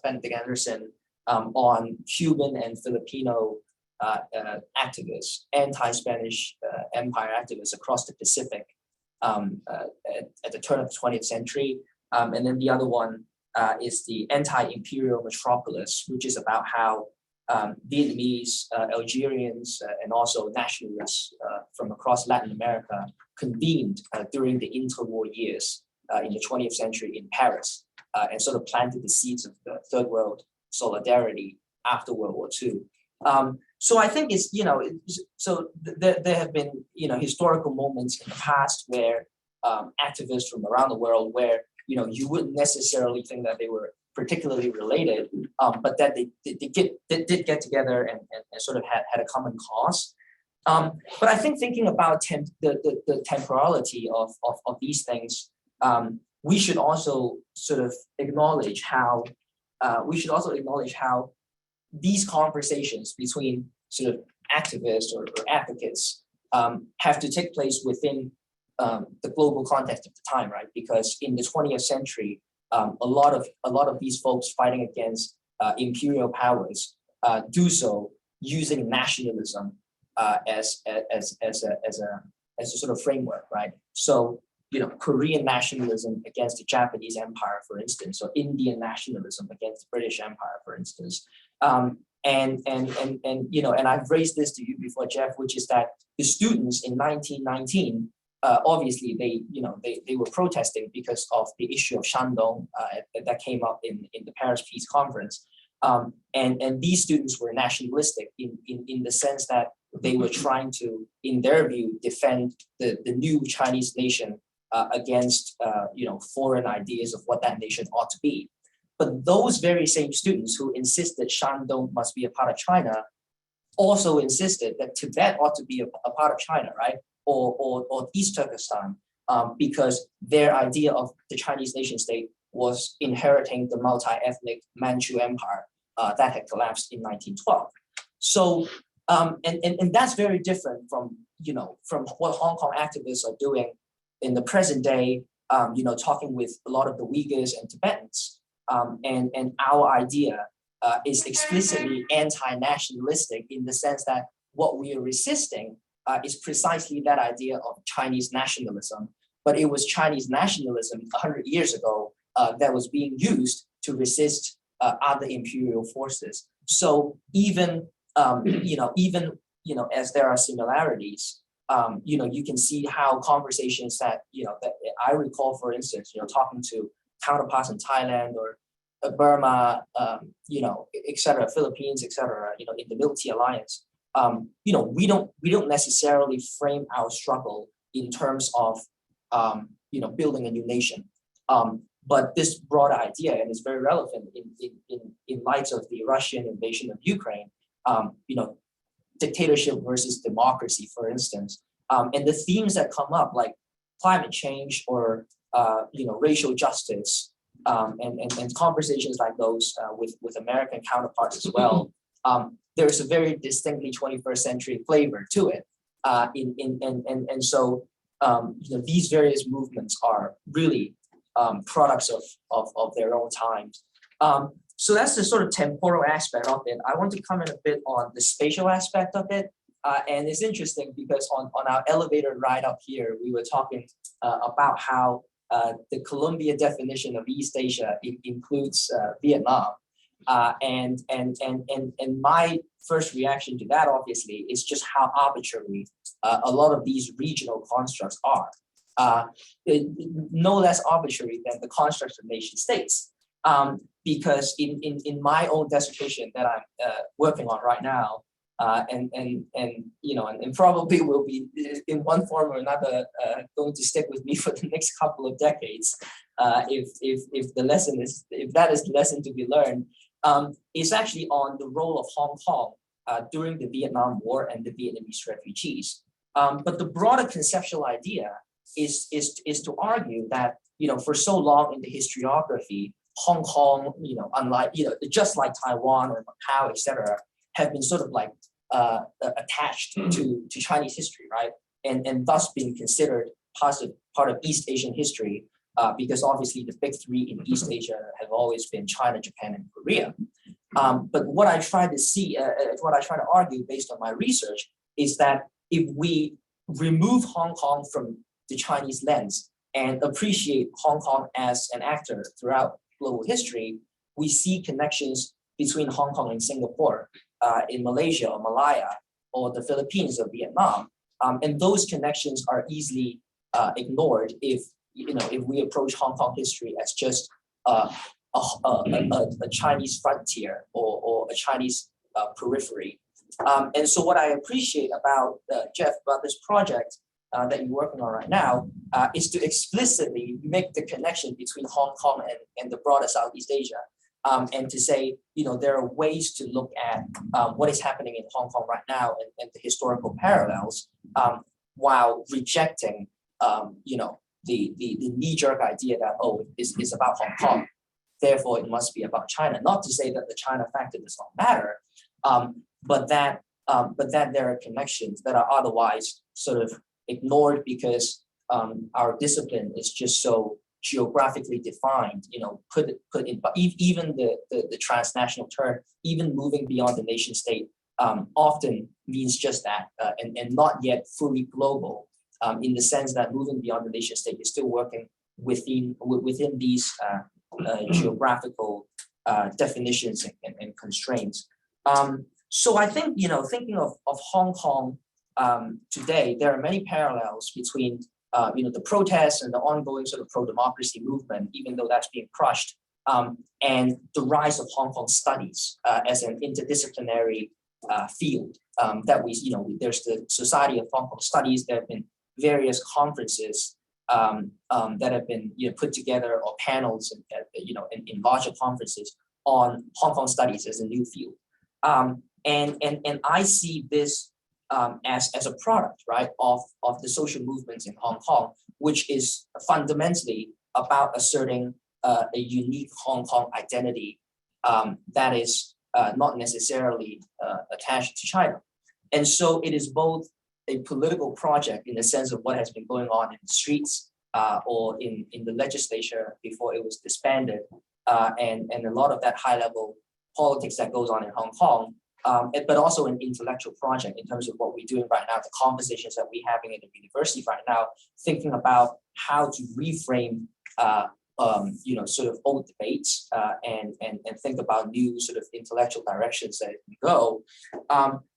Benedict Anderson, on Cuban and Filipino activists, anti-Spanish empire activists across the Pacific at the turn of the 20th century. And then the other one is the Anti-Imperial Metropolis, which is about how Vietnamese, Algerians, and also nationalists from across Latin America convened during the interwar years in the 20th century in Paris, and sort of planted the seeds of the Third World solidarity after World War II. So I think it's, there have been, historical moments in the past where activists from around the world where, you wouldn't necessarily think that they were particularly related, but that they did get together and sort of had a common cause. But I think thinking about the temporality of these things, we should also sort of acknowledge how these conversations between sort of activists or advocates have to take place within the global context of the time, right? Because in the 20th century, a lot of these folks fighting against imperial powers do so using nationalism as a sort of framework, right? So Korean nationalism against the Japanese Empire, for instance, or Indian nationalism against the British Empire, for instance. And I've raised this to you before, Jeff, which is that the students in 1919, obviously they were protesting because of the issue of Shandong that came up in the Paris Peace Conference. And these students were nationalistic in the sense that they were trying to, in their view, defend the new Chinese nation against foreign ideas of what that nation ought to be. But those very same students who insisted Shandong must be a part of China also insisted that Tibet ought to be a part of China, right? Or East Turkestan, because their idea of the Chinese nation state was inheriting the multi-ethnic Manchu Empire that had collapsed in 1912. So, and that's very different from what Hong Kong activists are doing in the present day, talking with a lot of the Uyghurs and Tibetans. And our idea is explicitly anti-nationalistic in the sense that what we are resisting is precisely that idea of Chinese nationalism. But it was Chinese nationalism 100 years ago that was being used to resist other imperial forces. So even as there are similarities, you can see how conversations that I recall, for instance, talking to counterparts in Thailand or Burma, et cetera, Philippines, et cetera, in the Milk Tea Alliance. We don't necessarily frame our struggle in terms of building a new nation. But this broader idea, and it's very relevant in light of the Russian invasion of Ukraine, dictatorship versus democracy, for instance, and the themes that come up like climate change or racial justice, and conversations like those with American counterparts as well. There's a very distinctly 21st century flavor to it, so these various movements are really products of their own times. So that's the sort of temporal aspect of it. I want to comment a bit on the spatial aspect of it. And it's interesting because on our elevator ride up here, we were talking about how the Columbia definition of East Asia includes Vietnam. And my first reaction to that, obviously, is just how arbitrary a lot of these regional constructs are. No less arbitrary than the constructs of nation states. Because in my own dissertation that I'm working on right now, and probably will be in one form or another going to stick with me for the next couple of decades, if that is the lesson to be learned, is actually on the role of Hong Kong during the Vietnam War and the Vietnamese refugees. But the broader conceptual idea is to argue that for so long in the historiography, Hong Kong, unlike just like Taiwan or Macau, etc., have been sort of like attached to Chinese history, right? And thus being considered part of East Asian history, because obviously the big three in East Asia have always been China, Japan, and Korea. But what I try to argue based on my research is that if we remove Hong Kong from the Chinese lens and appreciate Hong Kong as an actor throughout global history, we see connections between Hong Kong and Singapore, in Malaysia or Malaya, or the Philippines or Vietnam, and those connections are easily ignored if we approach Hong Kong history as just a Chinese frontier or a Chinese periphery. And so what I appreciate about Jeff, about this project that you're working on right now, is to explicitly make the connection between Hong Kong and the broader Southeast Asia. And to say, there are ways to look at what is happening in Hong Kong right now and the historical parallels, while rejecting, the knee-jerk idea that, it's about Hong Kong, therefore it must be about China. Not to say that the China factor does not matter, but that there are connections that are otherwise sort of ignored because our discipline is just so geographically defined, put in, but even the transnational term, even moving beyond the nation state, often means just that, and not yet fully global, in the sense that moving beyond the nation state is still working within these geographical definitions and constraints. So I think, thinking of Hong Kong today, there are many parallels between the protests and the ongoing sort of pro-democracy movement, even though that's being crushed, and the rise of Hong Kong studies as an interdisciplinary field that there's the Society of Hong Kong Studies. There have been various conferences that have been put together, or panels, in larger conferences on Hong Kong studies as a new field, and I see this as a product, right, of the social movements in Hong Kong, which is fundamentally about asserting a unique Hong Kong identity that is not necessarily attached to China. And so it is both a political project in the sense of what has been going on in the streets or in the legislature before it was disbanded, and a lot of that high-level politics that goes on in Hong Kong, but also an intellectual project in terms of what we're doing right now, the conversations that we're having in the university right now, thinking about how to reframe sort of old debates and think about new sort of intellectual directions that it can go.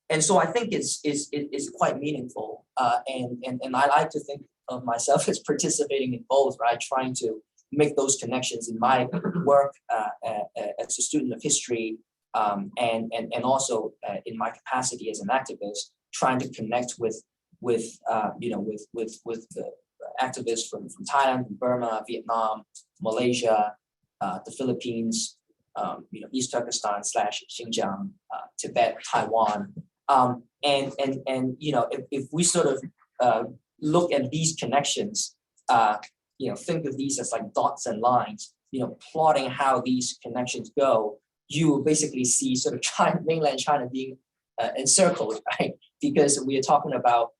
And so I think it's quite meaningful. And I like to think of myself as participating in both, right? Trying to make those connections in my work as a student of history, and also in my capacity as an activist, trying to connect with the activists from Thailand, Burma, Vietnam, Malaysia, the Philippines, East Turkestan / Xinjiang, Tibet, Taiwan, and if we sort of look at these connections, think of these as like dots and lines, plotting how these connections go, you will basically see sort of China, mainland China being encircled, right? Because we are talking about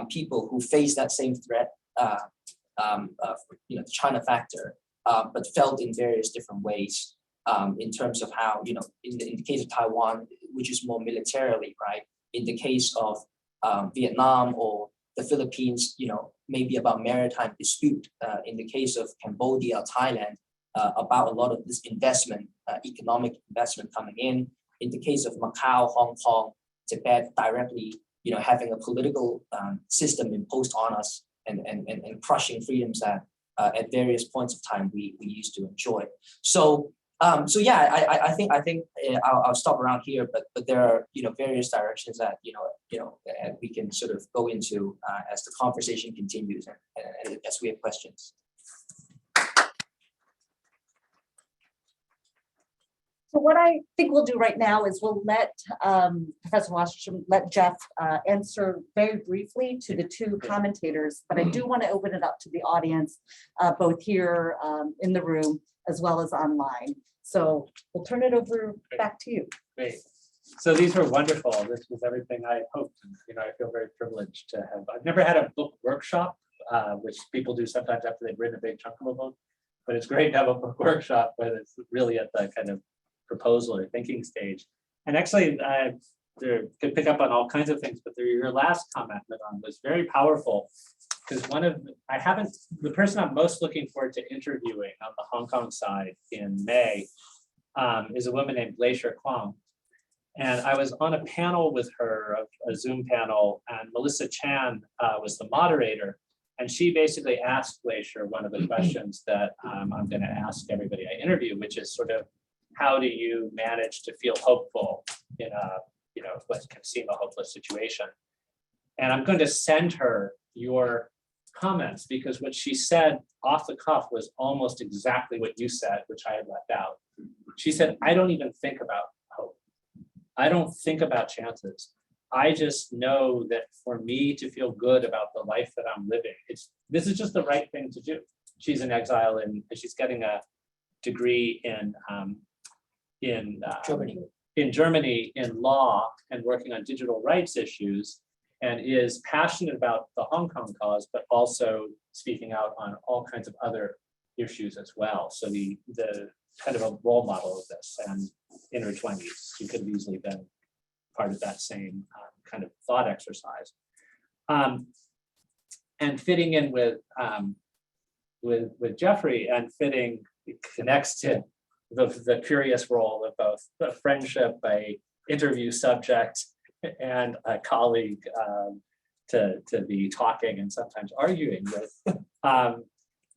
people who face that same threat, the China factor, but felt in various different ways in terms of how, in the case of Taiwan, which is more militarily, right? In the case of Vietnam or the Philippines, maybe about maritime dispute. In the case of Cambodia, Thailand, about a lot of this investment, economic investment coming in. In the case of Macau, Hong Kong, Tibet, directly, having a political system imposed on us and crushing freedoms that at various points of time we used to enjoy. So yeah, I think I'll stop around here, but there are various directions that we can sort of go into as the conversation continues and as we have questions. So what I think we'll do right now is we'll let Professor Wasserstrom, let Jeff answer very briefly to the two commentators, but I do want to open it up to the audience, both here in the room as well as online. So we'll turn it over back to you. Great. So these were wonderful. This was everything I hoped. And, I feel very privileged to have. I've never had a book workshop, which people do sometimes after they've written a big chunk of a book, but it's great to have a book workshop where it's really at the kind of proposal or thinking stage. And actually, could pick up on all kinds of things, but your last comment, Manan, was very powerful because the person I'm most looking forward to interviewing on the Hong Kong side in May is a woman named Glacier Kwong. And I was on a panel with her, a Zoom panel, and Melissa Chan was the moderator. And she basically asked Glacier one of the questions that I'm going to ask everybody I interview, which is sort of, how do you manage to feel hopeful in a, what can seem a hopeless situation? And I'm going to send her your comments because what she said off the cuff was almost exactly what you said, which I had left out. She said, I don't even think about hope. I don't think about chances. I just know that for me to feel good about the life that I'm living, this is just the right thing to do. She's in exile and she's getting a degree in Germany in law and working on digital rights issues, and is passionate about the Hong Kong cause, but also speaking out on all kinds of other issues as well. So the kind of a role model of this, and in her 20s, she could have easily been part of that same kind of thought exercise. And fitting in with Jeffrey, and connects to the curious role of both the friendship, a interview subject, and a colleague to be talking and sometimes arguing with.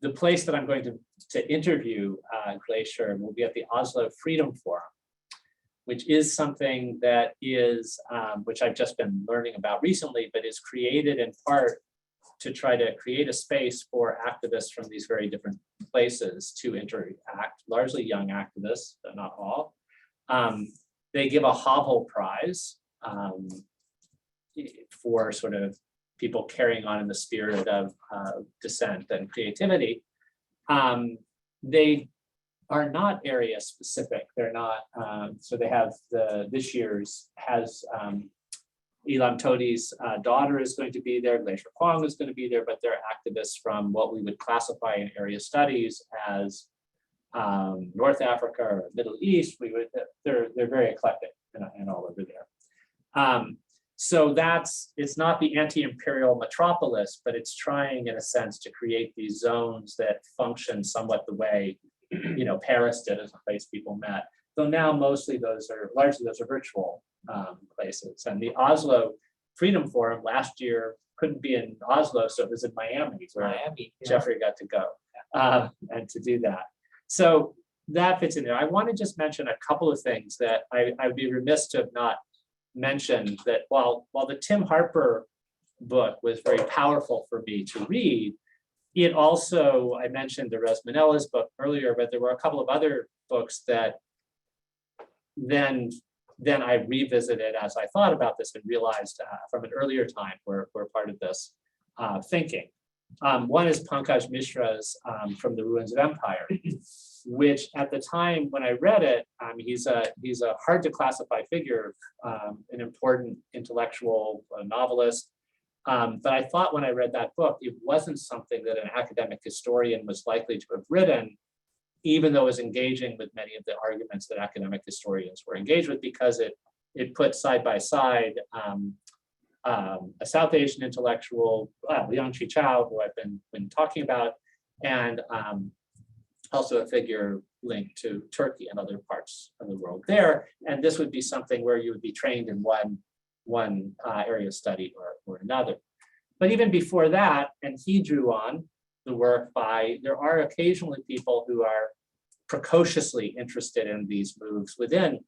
The place that I'm going to interview Glacier will be at the Oslo Freedom Forum, which is something that is, which I've just been learning about recently, but is created in part to try to create a space for activists from these very different places to interact, largely young activists, but not all. They give a Havel Prize for sort of people carrying on in the spirit of dissent and creativity. They are not area specific. They're not, so they have this year's has Ilam Todi's daughter is going to be there, Glacier Kwong is going to be there, but they're activists from what we would classify in area studies as North Africa or Middle East. They're very eclectic and all over there. So it's not the anti-imperial metropolis, but it's trying in a sense to create these zones that function somewhat the way Paris did as a place people met. Though now largely those are virtual places. And the Oslo Freedom Forum last year couldn't be in Oslo, so it was in Miami, where Jeffrey got to go and to do that. So that fits in there. I want to just mention a couple of things that I would be remiss to have not mentioned, that while the Tim Harper book was very powerful for me to read, it also, I mentioned the Resmanella's book earlier, but there were a couple of other books that then I revisited as I thought about this and realized from an earlier time were part of this thinking. One is Pankaj Mishra's From the Ruins of Empire, which at the time when I read it, he's a hard to classify figure, an important intellectual novelist. But I thought when I read that book, it wasn't something that an academic historian was likely to have written, even though it was engaging with many of the arguments that academic historians were engaged with, because it put side by side a South Asian intellectual, Liang Qichao, who I've been talking about, and also a figure linked to Turkey and other parts of the world there. And this would be something where you would be trained in one area of study or another. But even before that, and he drew on the work by, there are occasionally people who are precociously interested in these moves within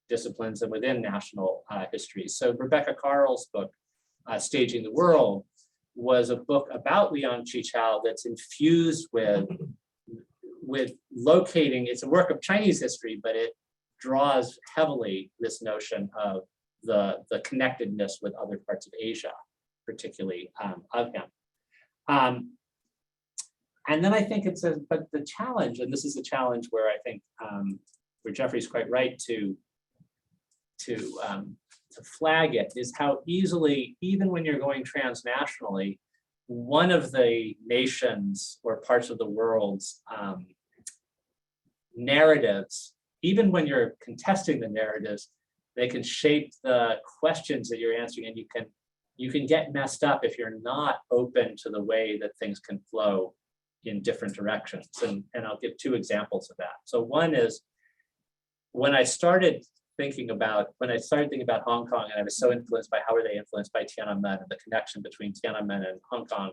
disciplines and within national histories. So Rebecca Carl's book, Staging the World, was a book about Liang Qichao that's infused with locating, it's a work of Chinese history, but it draws heavily this notion of the connectedness with other parts of Asia, particularly of him. And then I think but the challenge, and this is a challenge where I think where Jeffrey's quite right to flag it, is how easily, even when you're going transnationally, one of the nations or parts of the world's narratives, even when you're contesting the narratives, they can shape the questions that you're answering, and you can get messed up if you're not open to the way that things can flow in different directions. And I'll give two examples of that. So one is when I started thinking about Hong Kong, and I was so influenced by how were they influenced by Tiananmen and the connection between Tiananmen and Hong Kong,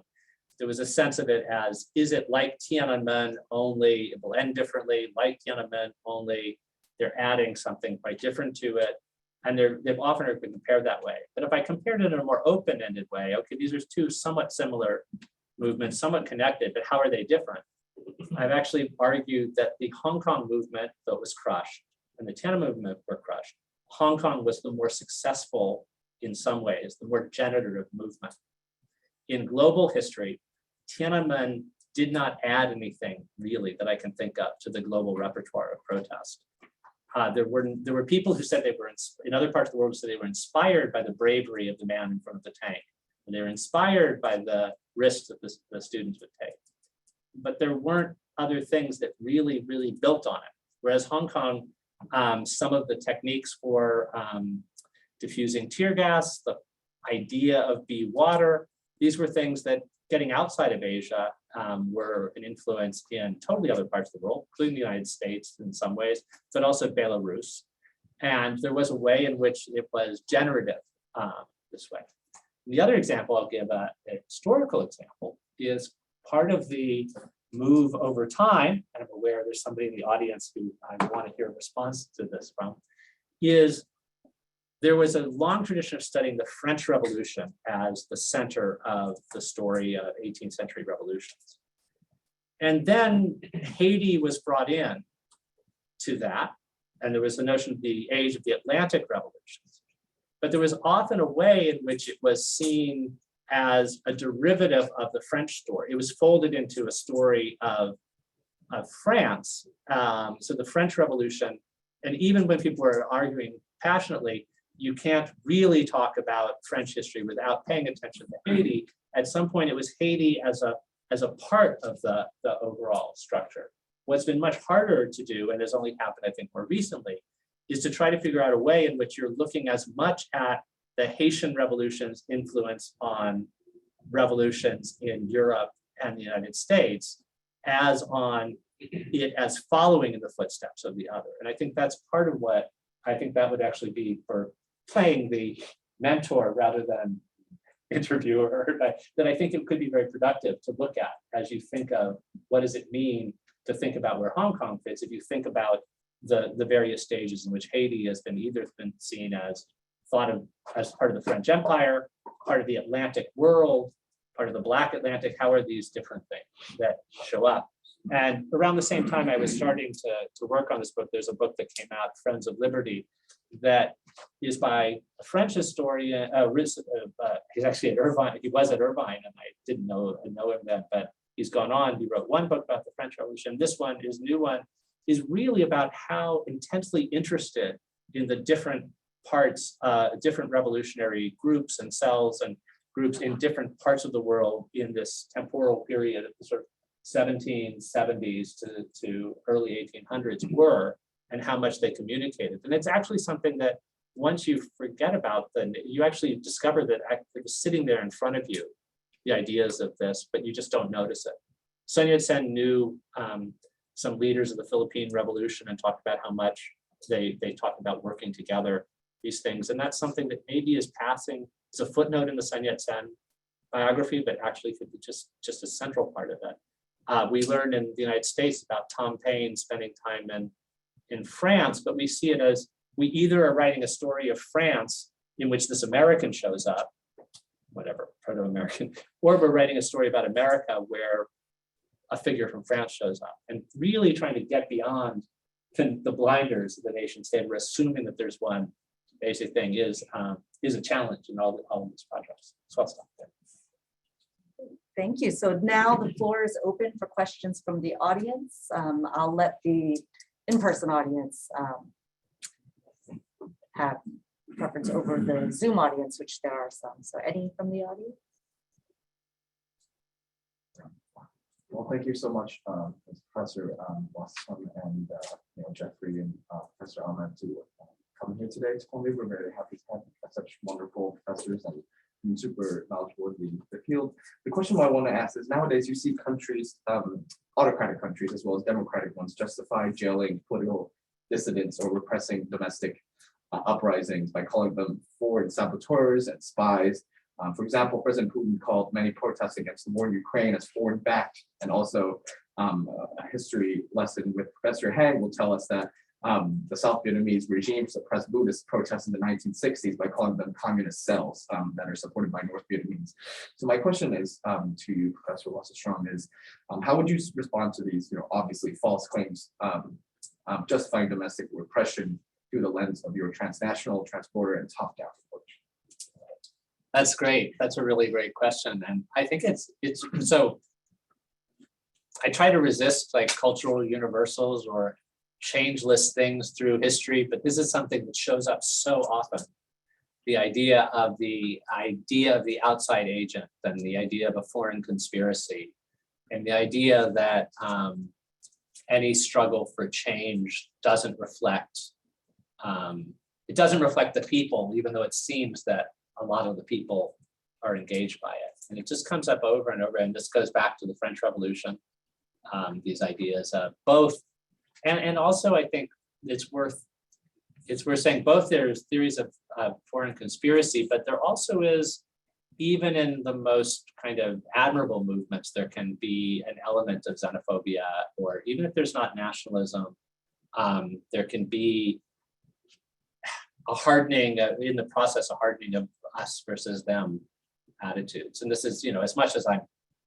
there was a sense of it as, is it like Tiananmen only, it will end differently, like Tiananmen only, they're adding something quite different to it. And they've often been compared that way. But if I compared it in a more open-ended way, okay, these are two somewhat similar movements, somewhat connected, but how are they different? I've actually argued that the Hong Kong movement, though it was crushed, and the Tiananmen movement were crushed, Hong Kong was the more successful in some ways, the more generative movement. In global history, Tiananmen did not add anything really that I can think of to the global repertoire of protest. There were people who said they were in other parts of the world, said they were inspired by the bravery of the man in front of the tank. And they were inspired by the risks that the students would take. But there weren't other things that really, really built on it. Whereas Hong Kong, some of the techniques for diffusing tear gas, the idea of bee water, these were things that getting outside of Asia were an influence in totally other parts of the world, including the United States in some ways, but also Belarus. And there was a way in which it was generative this way. The other example I'll give, a historical example, is part of the move over time, and I'm aware there's somebody in the audience who I want to hear a response to this from, is there was a long tradition of studying the French Revolution as the center of the story of 18th century revolutions. And then Haiti was brought in to that, and there was the notion of the age of the Atlantic revolutions. But there was often a way in which it was seen as a derivative of the French story. It was folded into a story of France. So the French Revolution, and even when people were arguing passionately, you can't really talk about French history without paying attention to Haiti. At some point, it was Haiti as a part of the overall structure. What's been much harder to do, and has only happened, I think, more recently, is to try to figure out a way in which you're looking as much at the Haitian Revolution's influence on revolutions in Europe and the United States as on it as following in the footsteps of the other. And I think that's part of what I think that would actually be for playing the mentor rather than interviewer, that I think it could be very productive to look at as you think of what does it mean to think about where Hong Kong fits. If you think about the various stages in which Haiti has been either been seen as thought of as part of the French Empire, part of the Atlantic world, part of the Black Atlantic? How are these different things that show up? And around the same time I was starting to work on this book, there's a book that came out, Friends of Liberty, that is by a French historian. He's actually at Irvine. He was at Irvine, and I didn't know him then, but he's gone on. He wrote one book about the French Revolution. This one, his new one, is really about how intensely interested in the different parts, different revolutionary groups and cells and groups in different parts of the world in this temporal period of the sort of 1770s to early 1800s were, and how much they communicated. And it's actually something that once you forget about, then you actually discover that it was sitting there in front of you, the ideas of this, but you just don't notice it. Sun Yat-sen knew some leaders of the Philippine Revolution and talked about how much they talked about working together, these things. And that's something that maybe is passing, it's a footnote in the Sun Yat-sen biography, but actually could be just a central part of it. We learned in the United States about Tom Paine spending time in France, but we see it as we either are writing a story of France in which this American shows up, whatever, Proto-American, or we're writing a story about America where a figure from France shows up, and really trying to get beyond the blinders of the nation state. We're assuming that there's one basic thing is a challenge in all of these projects. So I'll stop there. Thank you. So now the floor is open for questions from the audience. I'll let the in-person audience have preference over the Zoom audience, which there are some. So any from the audience? Well, thank you so much, Professor Wasserstrom and Jeffrey and Professor Ahmed to come here today to Columbia. We're very happy to have such wonderful professors and super knowledgeable in the field. The question I want to ask is, nowadays you see countries, autocratic countries as well as democratic ones, justify jailing political dissidents or repressing domestic uprisings by calling them foreign saboteurs and spies. For example, President Putin called many protests against the war in Ukraine as foreign-backed, and also a history lesson with Professor Hang will tell us that the South Vietnamese regime suppressed Buddhist protests in the 1960s by calling them communist cells that are supported by North Vietnamese. So my question is to you, Professor Wasserstrom, is how would you respond to these, obviously false claims justifying domestic repression through the lens of your transnational, transborder, and top-down approach? That's great. That's a really great question. And I think it's so I try to resist like cultural universals or changeless things through history, but this is something that shows up so often. The idea of the outside agent and the idea of a foreign conspiracy, and the idea that any struggle for change doesn't reflect the people, even though it seems that a lot of the people are engaged by it. And it just comes up over and over. And this goes back to the French Revolution, these ideas of both. And also, I think it's worth saying both there's theories of foreign conspiracy, but there also is, even in the most kind of admirable movements, there can be an element of xenophobia, or even if there's not nationalism, there can be a hardening in the process, a hardening of us versus them attitudes. And this is, as much as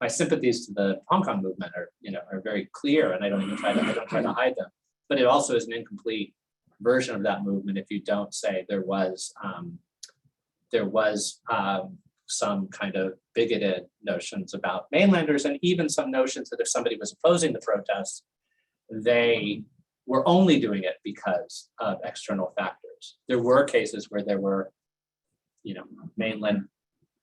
my sympathies to the Hong Kong movement are very clear, and I don't try to hide them. But it also is an incomplete version of that movement if you don't say there was some kind of bigoted notions about mainlanders, and even some notions that if somebody was opposing the protests, they were only doing it because of external factors. There were cases where there were, mainland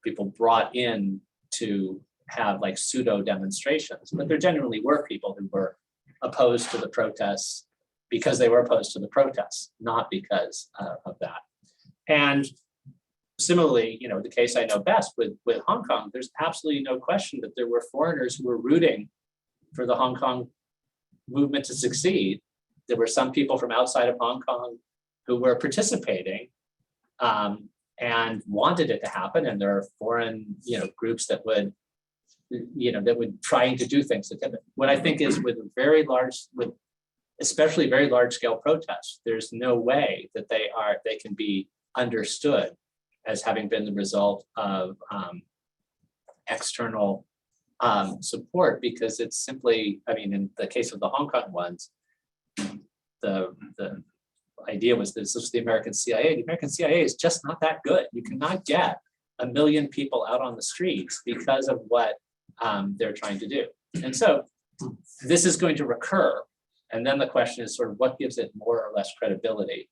people brought in to have like pseudo demonstrations, but there genuinely were people who were opposed to the protests because they were opposed to the protests, not because of that. And similarly, the case I know best with Hong Kong, there's absolutely no question that there were foreigners who were rooting for the Hong Kong movement to succeed. There were some people from outside of Hong Kong who were participating and wanted it to happen. And there are foreign, groups that would, trying to do things that didn't. What I think is with especially very large scale protests, there's no way that they can be understood as having been the result of external support, because it's simply, I mean, in the case of the Hong Kong ones, the idea was this was the American CIA. The American CIA is just not that good. You cannot get 1 million people out on the streets because of what they're trying to do. And so this is going to recur. And then the question is sort of what gives it more or less credibility,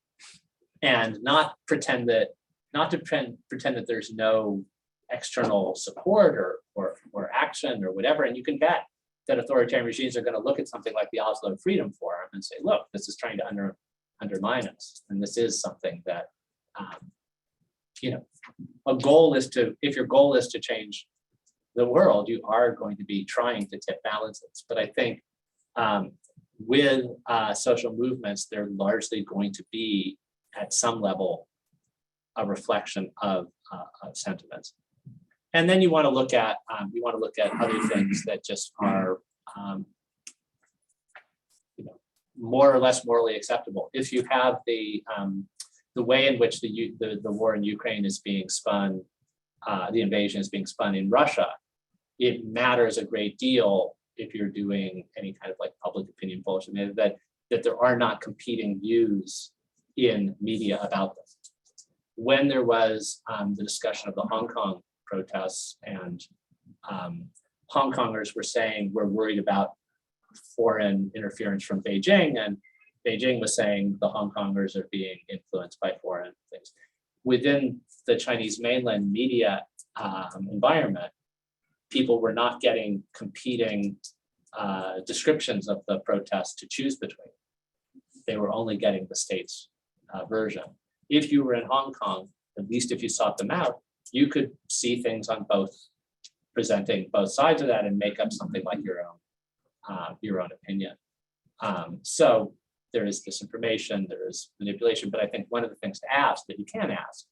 and not to pretend that there's no external support or action or whatever. And you can bet that authoritarian regimes are going to look at something like the Oslo Freedom Forum and say, look, this is trying to undermine us. And this is something that, you know, if your goal is to change the world, you are going to be trying to tip balances. But I think with social movements, they're largely going to be at some level a reflection of sentiments. And then you want to look at other things that just are you know, more or less morally acceptable. If you have the way in which the war in Ukraine is being spun, the invasion is being spun in Russia, it matters a great deal if you're doing any kind of like public opinion polls, that there are not competing views in media about this. When there was the discussion of the Hong Kong protests, and Hong Kongers were saying we're worried about foreign interference from Beijing, and Beijing was saying the Hong Kongers are being influenced by foreign things. Within the Chinese mainland media environment, people were not getting competing descriptions of the protests to choose between. They were only getting the state's version. If you were in Hong Kong, at least if you sought them out, you could see things on both, presenting both sides of that and make up something like your own opinion. So there is disinformation, there is manipulation, but I think one of the things to ask that you can ask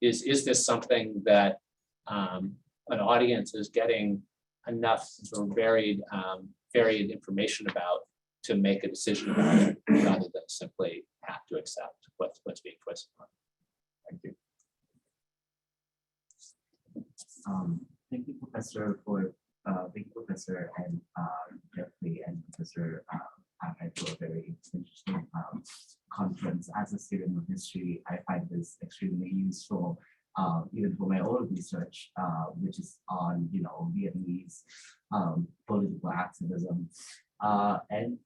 is this something that an audience is getting enough sort of varied information about to make a decision about it, rather than simply have to accept what's being twisted on. Thank you. Thank you, Professor, and Jeffrey and Professor Ahmed for a very interesting conference. As a student of history, I find this extremely useful, even for my own research, which is on, you know, Vietnamese political activism. And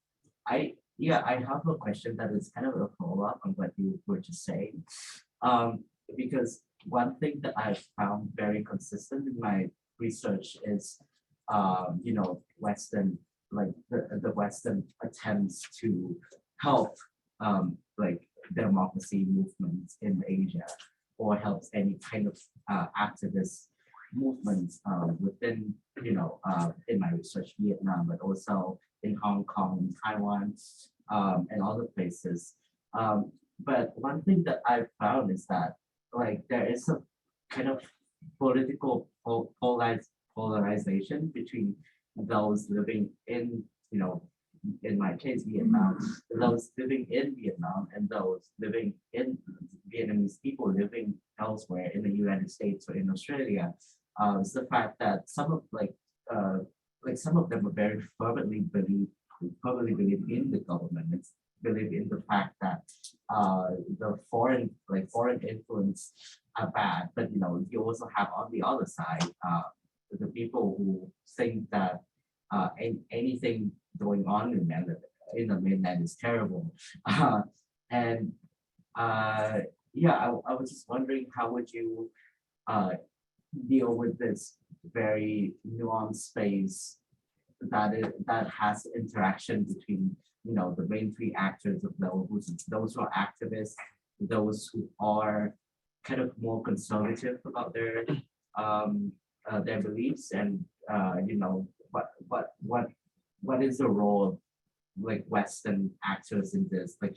I have a question that is kind of a follow-up on what you were just saying, because one thing that I've found very consistent in my research is, you know, Western, like the Western attempts to help like democracy movements in Asia, or helps any kind of activist movements within, you know, in my research, Vietnam, but also in Hong Kong, Taiwan, and other places. But one thing that I've found is that, like, there is a kind of political polarization between those living in, you know, in my case, Vietnam, those living in Vietnam and those living in Vietnamese people living elsewhere in the United States or in Australia. Is the fact that some of some of them are very firmly believe in the government. It's believe in the fact that the foreign influence are bad, but you know, you also have on the other side the people who think that anything going on in the mainland is terrible. And I was just wondering, how would you deal with this very nuanced space that has interaction between, you know, the main three actors of those who are activists, those who are kind of more conservative about their beliefs, and you know, what is the role of like Western actors in this? Like,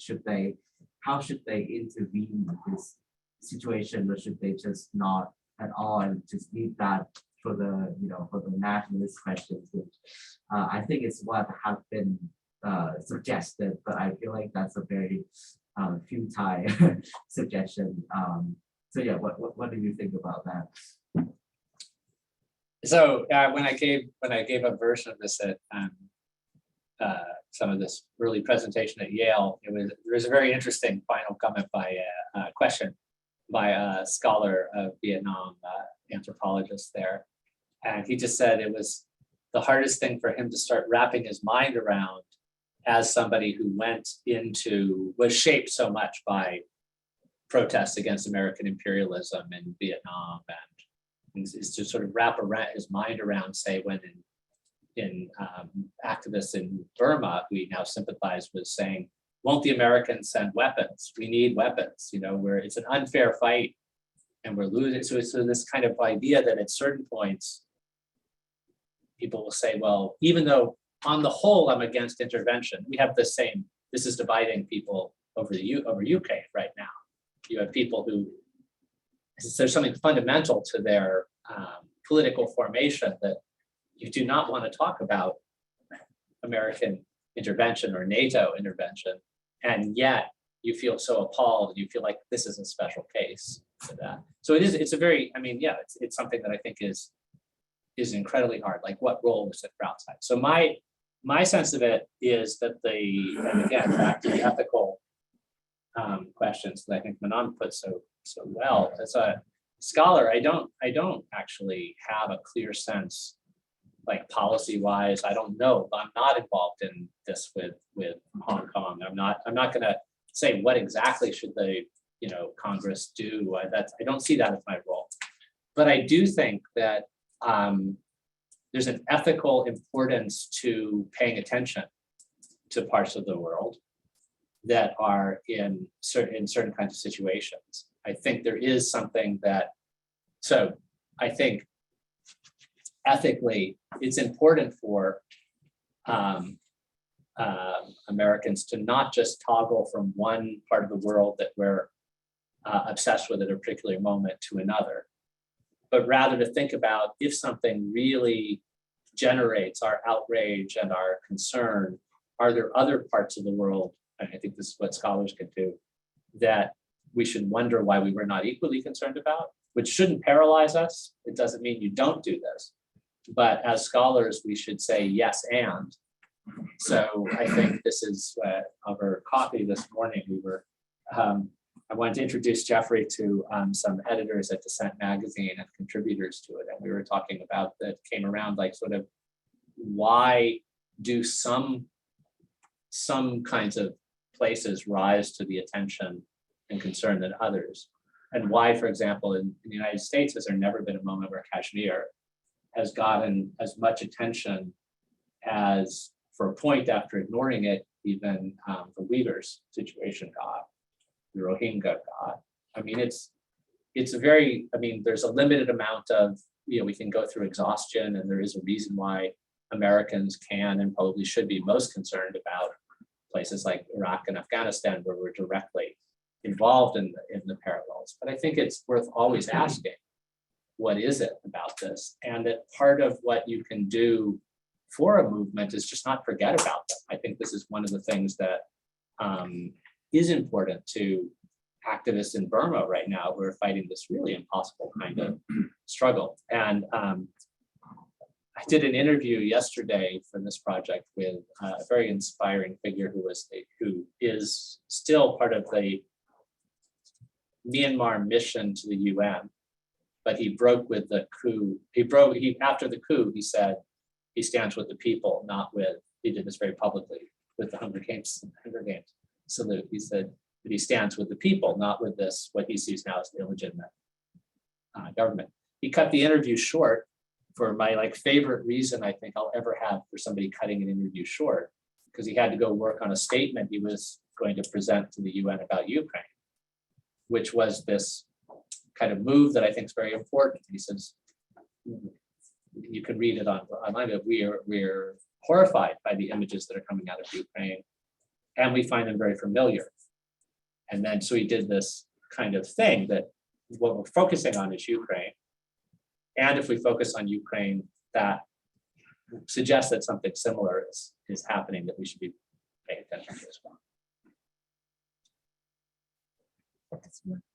how should they intervene in this situation, or should they just not at all and just leave that for the, you know, for the nationalist questions, which I think is what have been suggested, but I feel like that's a very futile suggestion. So yeah, what do you think about that? So when I gave a version of this at some of this early presentation at Yale, there was a very interesting final comment by a question by a scholar of Vietnam, anthropologist there, and he just said it was the hardest thing for him to start wrapping his mind around as somebody who was shaped so much by protests against American imperialism in Vietnam, and is to sort of wrap his mind around, say, when in activists in Burma, we now sympathize with saying, won't the Americans send weapons? We need weapons, where it's an unfair fight and we're losing. So this kind of idea that at certain points, people will say, well, even though on the whole, I'm against intervention, we have this is dividing people over Ukraine right now. You have people who, there's something fundamental to their political formation that you do not want to talk about American intervention or NATO intervention, and yet you feel so appalled and you feel like this is a special case for that. So it's a very, it's something that I think is incredibly hard. Like, what role is it for outside? So my sense of it is that and again, back to the ethical questions that I think Manan put so well. As a scholar, I don't actually have a clear sense, like policy-wise. I don't know. I'm not involved in this with Hong Kong. I'm not going to say what exactly should the Congress do. I don't see that as my role. But I do think that there's an ethical importance to paying attention to parts of the world that are in certain kinds of situations. I think there is something so I think ethically it's important for Americans to not just toggle from one part of the world that we're obsessed with at a particular moment to another, but rather to think about if something really generates our outrage and our concern, are there other parts of the world, and I think this is what scholars can do, that we should wonder why we were not equally concerned about, which shouldn't paralyze us. It doesn't mean you don't do this, but as scholars, we should say yes and. So I think this is over coffee this morning, I wanted to introduce Jeffrey to some editors at Dissent magazine and contributors to it. And we were talking about that came around like sort of why do some kinds of places rise to the attention and concern than others? And why, for example, in the United States, has there never been a moment where Kashmir has gotten as much attention as, for a point after ignoring it, even the Uyghurs situation got, the Rohingya got. I mean, it's a very, there's a limited amount of, we can go through exhaustion, and there is a reason why Americans can and probably should be most concerned about places like Iraq and Afghanistan, where we're directly involved in the parallels. But I think it's worth always asking, what is it about this? And that part of what you can do for a movement is just not forget about them. I think this is one of the things that is important to activists in Burma right now who are fighting this really impossible kind of struggle. And I did an interview yesterday for this project with a very inspiring figure who is still part of the Myanmar mission to the UN, but he broke with the coup. After the coup, he said he stands with the people, not with, he did this very publicly with the Hunger Games salute. He said that he stands with the people, not with this, what he sees now as the illegitimate government. He cut the interview short for my favorite reason I think I'll ever have for somebody cutting an interview short, because he had to go work on a statement he was going to present to the UN about Ukraine, which was this kind of move that I think is very important. He says, you can read it online, but we're horrified by the images that are coming out of Ukraine, and we find them very familiar. And then so he did this kind of thing that what we're focusing on is Ukraine. And if we focus on Ukraine, that suggests that something similar is happening that we should be paying attention to as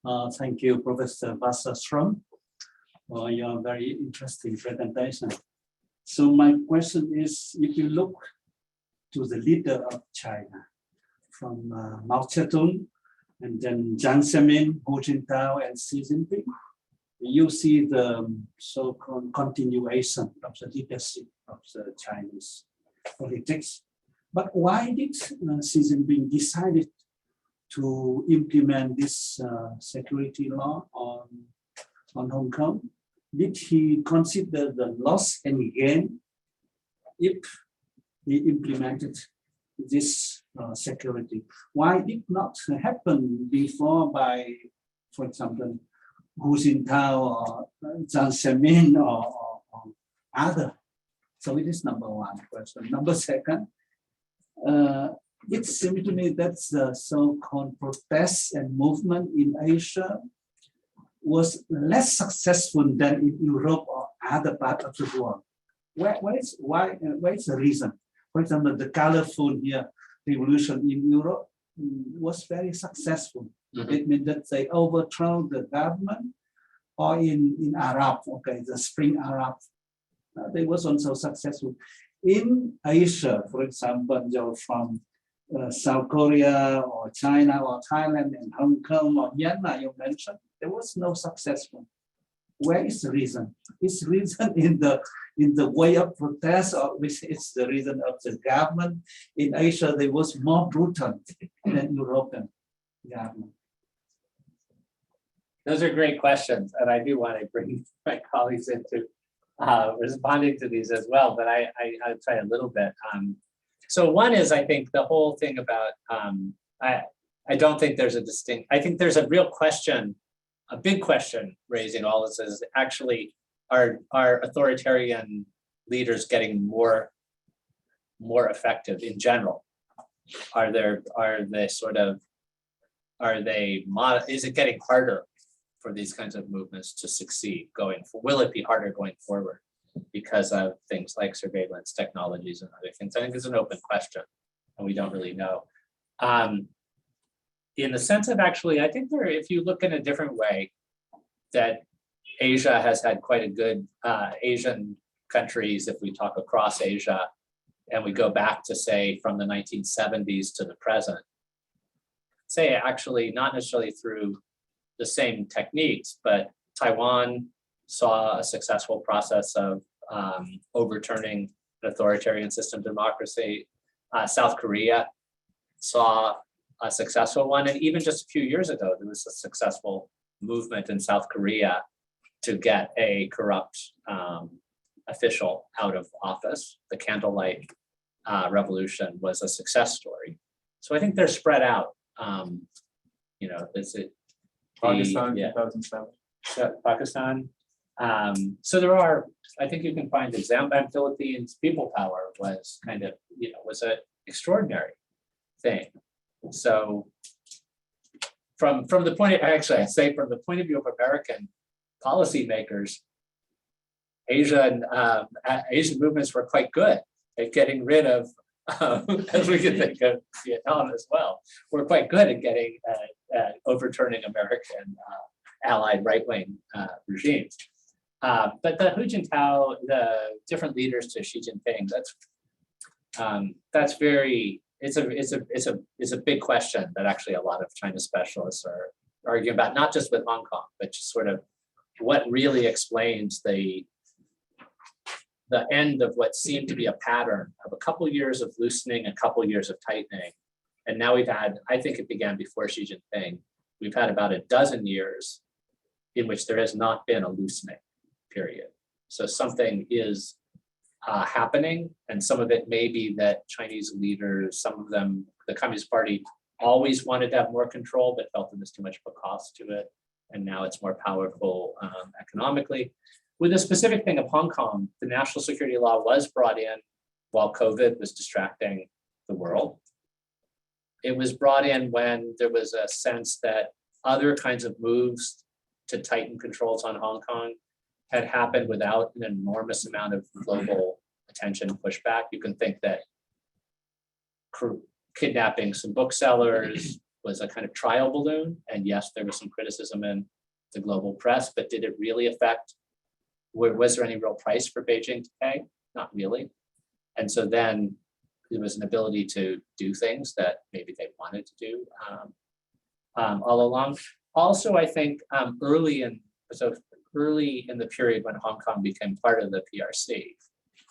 well. Thank you, Professor Wasserstrom. for your very interesting presentation. So my question is, if you look to the leader of China, from Mao Zedong, and then Jiang Zemin, Hu Jintao, and Xi Jinping, you see the so-called continuation of the leadership of the Chinese politics. But why did Xi Jinping decided to implement this security law on Hong Kong? Did he consider the loss and gain if he implemented this security? Why did not happen before by, for example, Hu Jintao or Jiang Zemin or other? So it is number one question. Number second, it seems to me that the so-called protests and movement in Asia was less successful than in Europe or other parts of the world. Where is the reason? For example, the colorful revolution in Europe was very successful. It means that they overthrow the government, or in Arab, okay, the Spring Arab, they was also successful. In Asia, for example, from South Korea or China or Thailand and Hong Kong or Myanmar, you mentioned, there was no successful. Where is the reason? Is reason in the way of protest, or which is the reason of the government? In Asia, they was more brutal than European government. Those are great questions, and I do want to bring my colleagues into responding to these as well, but I'll try a little bit. So one is, I think the whole thing about, I don't think there's a distinct, I think there's a real question, a big question raising all this is actually, are authoritarian leaders getting more effective in general? Is it getting harder for these kinds of movements to succeed will it be harder going forward because of things like surveillance technologies and other things? I think it's an open question and we don't really know. In the sense of actually, I think if you look in a different way, that Asia has had quite a good Asian countries, if we talk across Asia, and we go back to say from the 1970s to the present, say actually not necessarily through the same techniques, but Taiwan saw a successful process of overturning an authoritarian system democracy. South Korea saw a successful one, and even just a few years ago, there was a successful movement in South Korea to get a corrupt official out of office. The candlelight revolution was a success story. So I think they're spread out. Pakistan, yeah. 2007. Pakistan. So there are, I think you can find example, and Philippines people power was kind of, was an extraordinary thing. So from the point of, actually I say from the point of view of American policymakers, Asian movements were quite good at getting rid of, as we can think of Vietnam as well, we're quite good at getting overturning American allied right-wing regimes. But the Hu Jintao, the different leaders to Xi Jinping, that's very, it's a big question that actually a lot of China specialists are arguing about, not just with Hong Kong, but just sort of what really explains the end of what seemed to be a pattern of a couple years of loosening, a couple years of tightening. And now we've had, I think it began before Xi Jinping, we've had about a dozen years in which there has not been a loosening period. So something is happening, and some of it may be that Chinese leaders, some of them, the Communist Party always wanted to have more control, but felt there was too much of a cost to it. And now it's more powerful economically. With the specific thing of Hong Kong, the national security law was brought in while COVID was distracting the world. It was brought in when there was a sense that other kinds of moves to tighten controls on Hong Kong had happened without an enormous amount of global attention and pushback. You can think that kidnapping some booksellers was a kind of trial balloon. And yes, there was some criticism in the global press, but did it really affect was there any real price for Beijing to pay? Not really. And so then there was an ability to do things that maybe they wanted to do all along. Also, I think early in the period when Hong Kong became part of the PRC,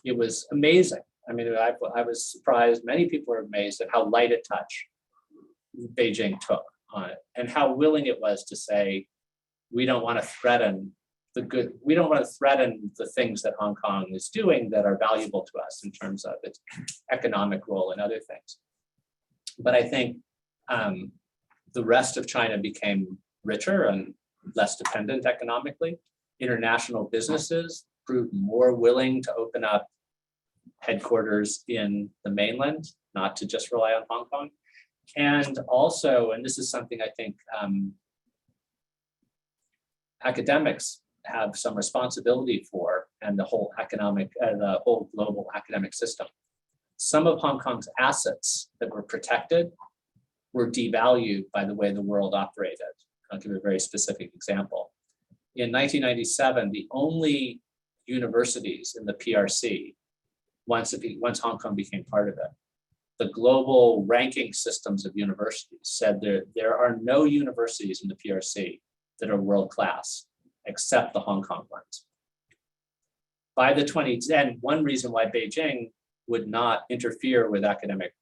it was amazing. I mean, I was surprised, many people were amazed at how light a touch Beijing took on it and how willing it was to say, we don't want to threaten we don't want to threaten the things that Hong Kong is doing that are valuable to us in terms of its economic role and other things. But I think the rest of China became richer and less dependent economically. International businesses proved more willing to open up headquarters in the mainland, not to just rely on Hong Kong. And also, and this is something I think academics have some responsibility for, and the whole global academic system. Some of Hong Kong's assets that were protected were devalued by the way the world operated. I'll give a very specific example. In 1997, the only universities in the PRC, once Hong Kong became part of it, the global ranking systems of universities said there are no universities in the PRC that are world-class, except the Hong Kong ones. By the 2010, one reason why Beijing would not interfere with academic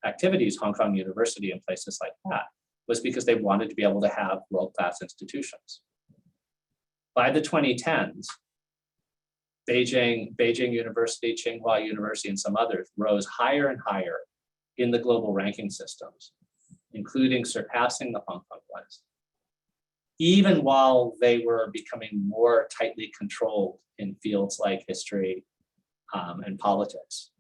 activities, Hong Kong University and places like that, was because they wanted to be able to have world-class institutions. By the 2010s, Beijing University, Tsinghua University, and some others rose higher and higher in the global ranking systems, including surpassing the Hong Kong ones, even while they were becoming more tightly controlled in fields like history and politics.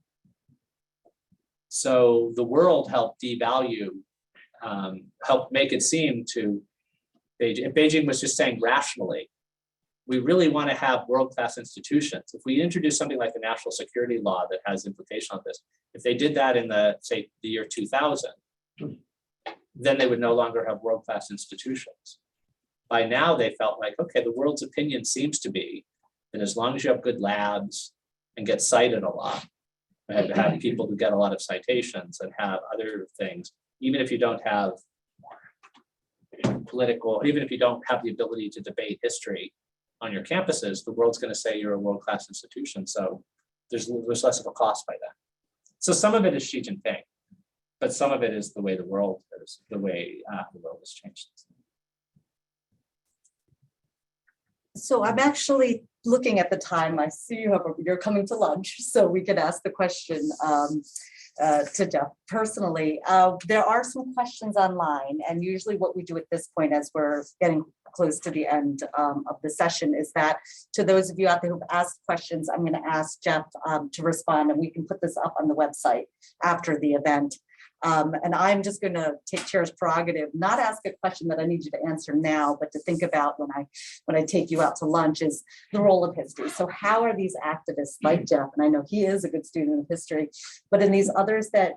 So the world helped devalue, helped make it seem to Beijing. Beijing was just saying rationally, we really want to have world-class institutions. If we introduce something like the national security law that has implication on this, if they did that in the year 2000, then they would no longer have world-class institutions. By now, they felt like, okay, the world's opinion seems to be that as long as you have good labs and get cited a lot, and have people who get a lot of citations and have other things, even if you don't have even if you don't have the ability to debate history on your campuses, the world's going to say you're a world-class institution. So there's less of a cost by that. So some of it is Xi Jinping, but some of it is the way the world is, the way the world has changed. So I'm actually looking at the time. I see you're coming to lunch, so we could ask the question to Jeff personally. There are some questions online, and usually what we do at this point as we're getting close to the end of the session is that to those of you out there who've asked questions, I'm going to ask Jeff to respond, and we can put this up on the website after the event. And I'm just going to take chair's prerogative, not ask a question that I need you to answer now, but to think about when I take you out to lunch is the role of history. So how are these activists like Jeff, and I know he is a good student of history, but in these others that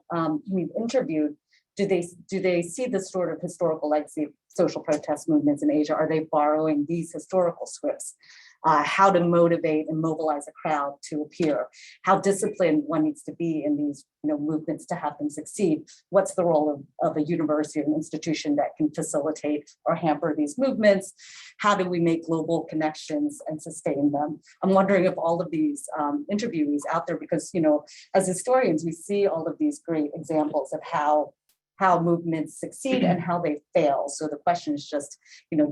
we've interviewed, do they see the sort of historical legacy of social protest movements in Asia? Are they borrowing these historical scripts? How to motivate and mobilize a crowd to appear, how disciplined one needs to be in these movements to have them succeed. What's the role of a university or an institution that can facilitate or hamper these movements? How do we make global connections and sustain them? I'm wondering if all of these interviewees out there, because as historians, we see all of these great examples of how movements succeed and how they fail. So the question is just,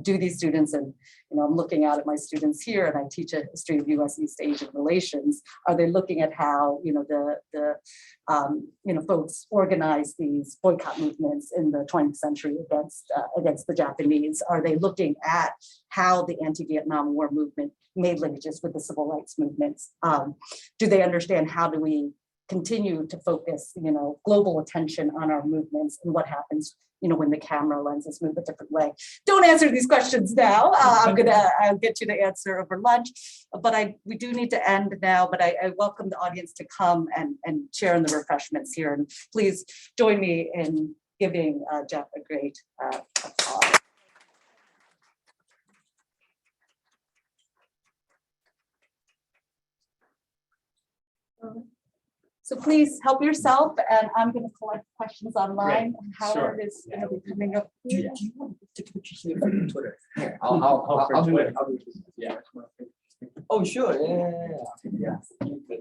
do these students, and I'm looking out at my students here, and I teach a history of U.S. East Asian relations. Are they looking at how the folks organize these boycott movements in the 20th century against the Japanese? Are they looking at how the anti-Vietnam War movement made linkages with the civil rights movements? Do they understand how do we continue to focus, global attention on our movements and what happens, when the camera lenses move a different way? Don't answer these questions now. I'll get you to answer over lunch, but we do need to end now, but I welcome the audience to come and share in the refreshments here. And please join me in giving Jeff a great applause. So please help yourself, and I'm going to collect questions online. Howard is going to be coming up. Do you want to take pictures here from Twitter? Here, I'll do it. Yeah. Oh, sure, yeah.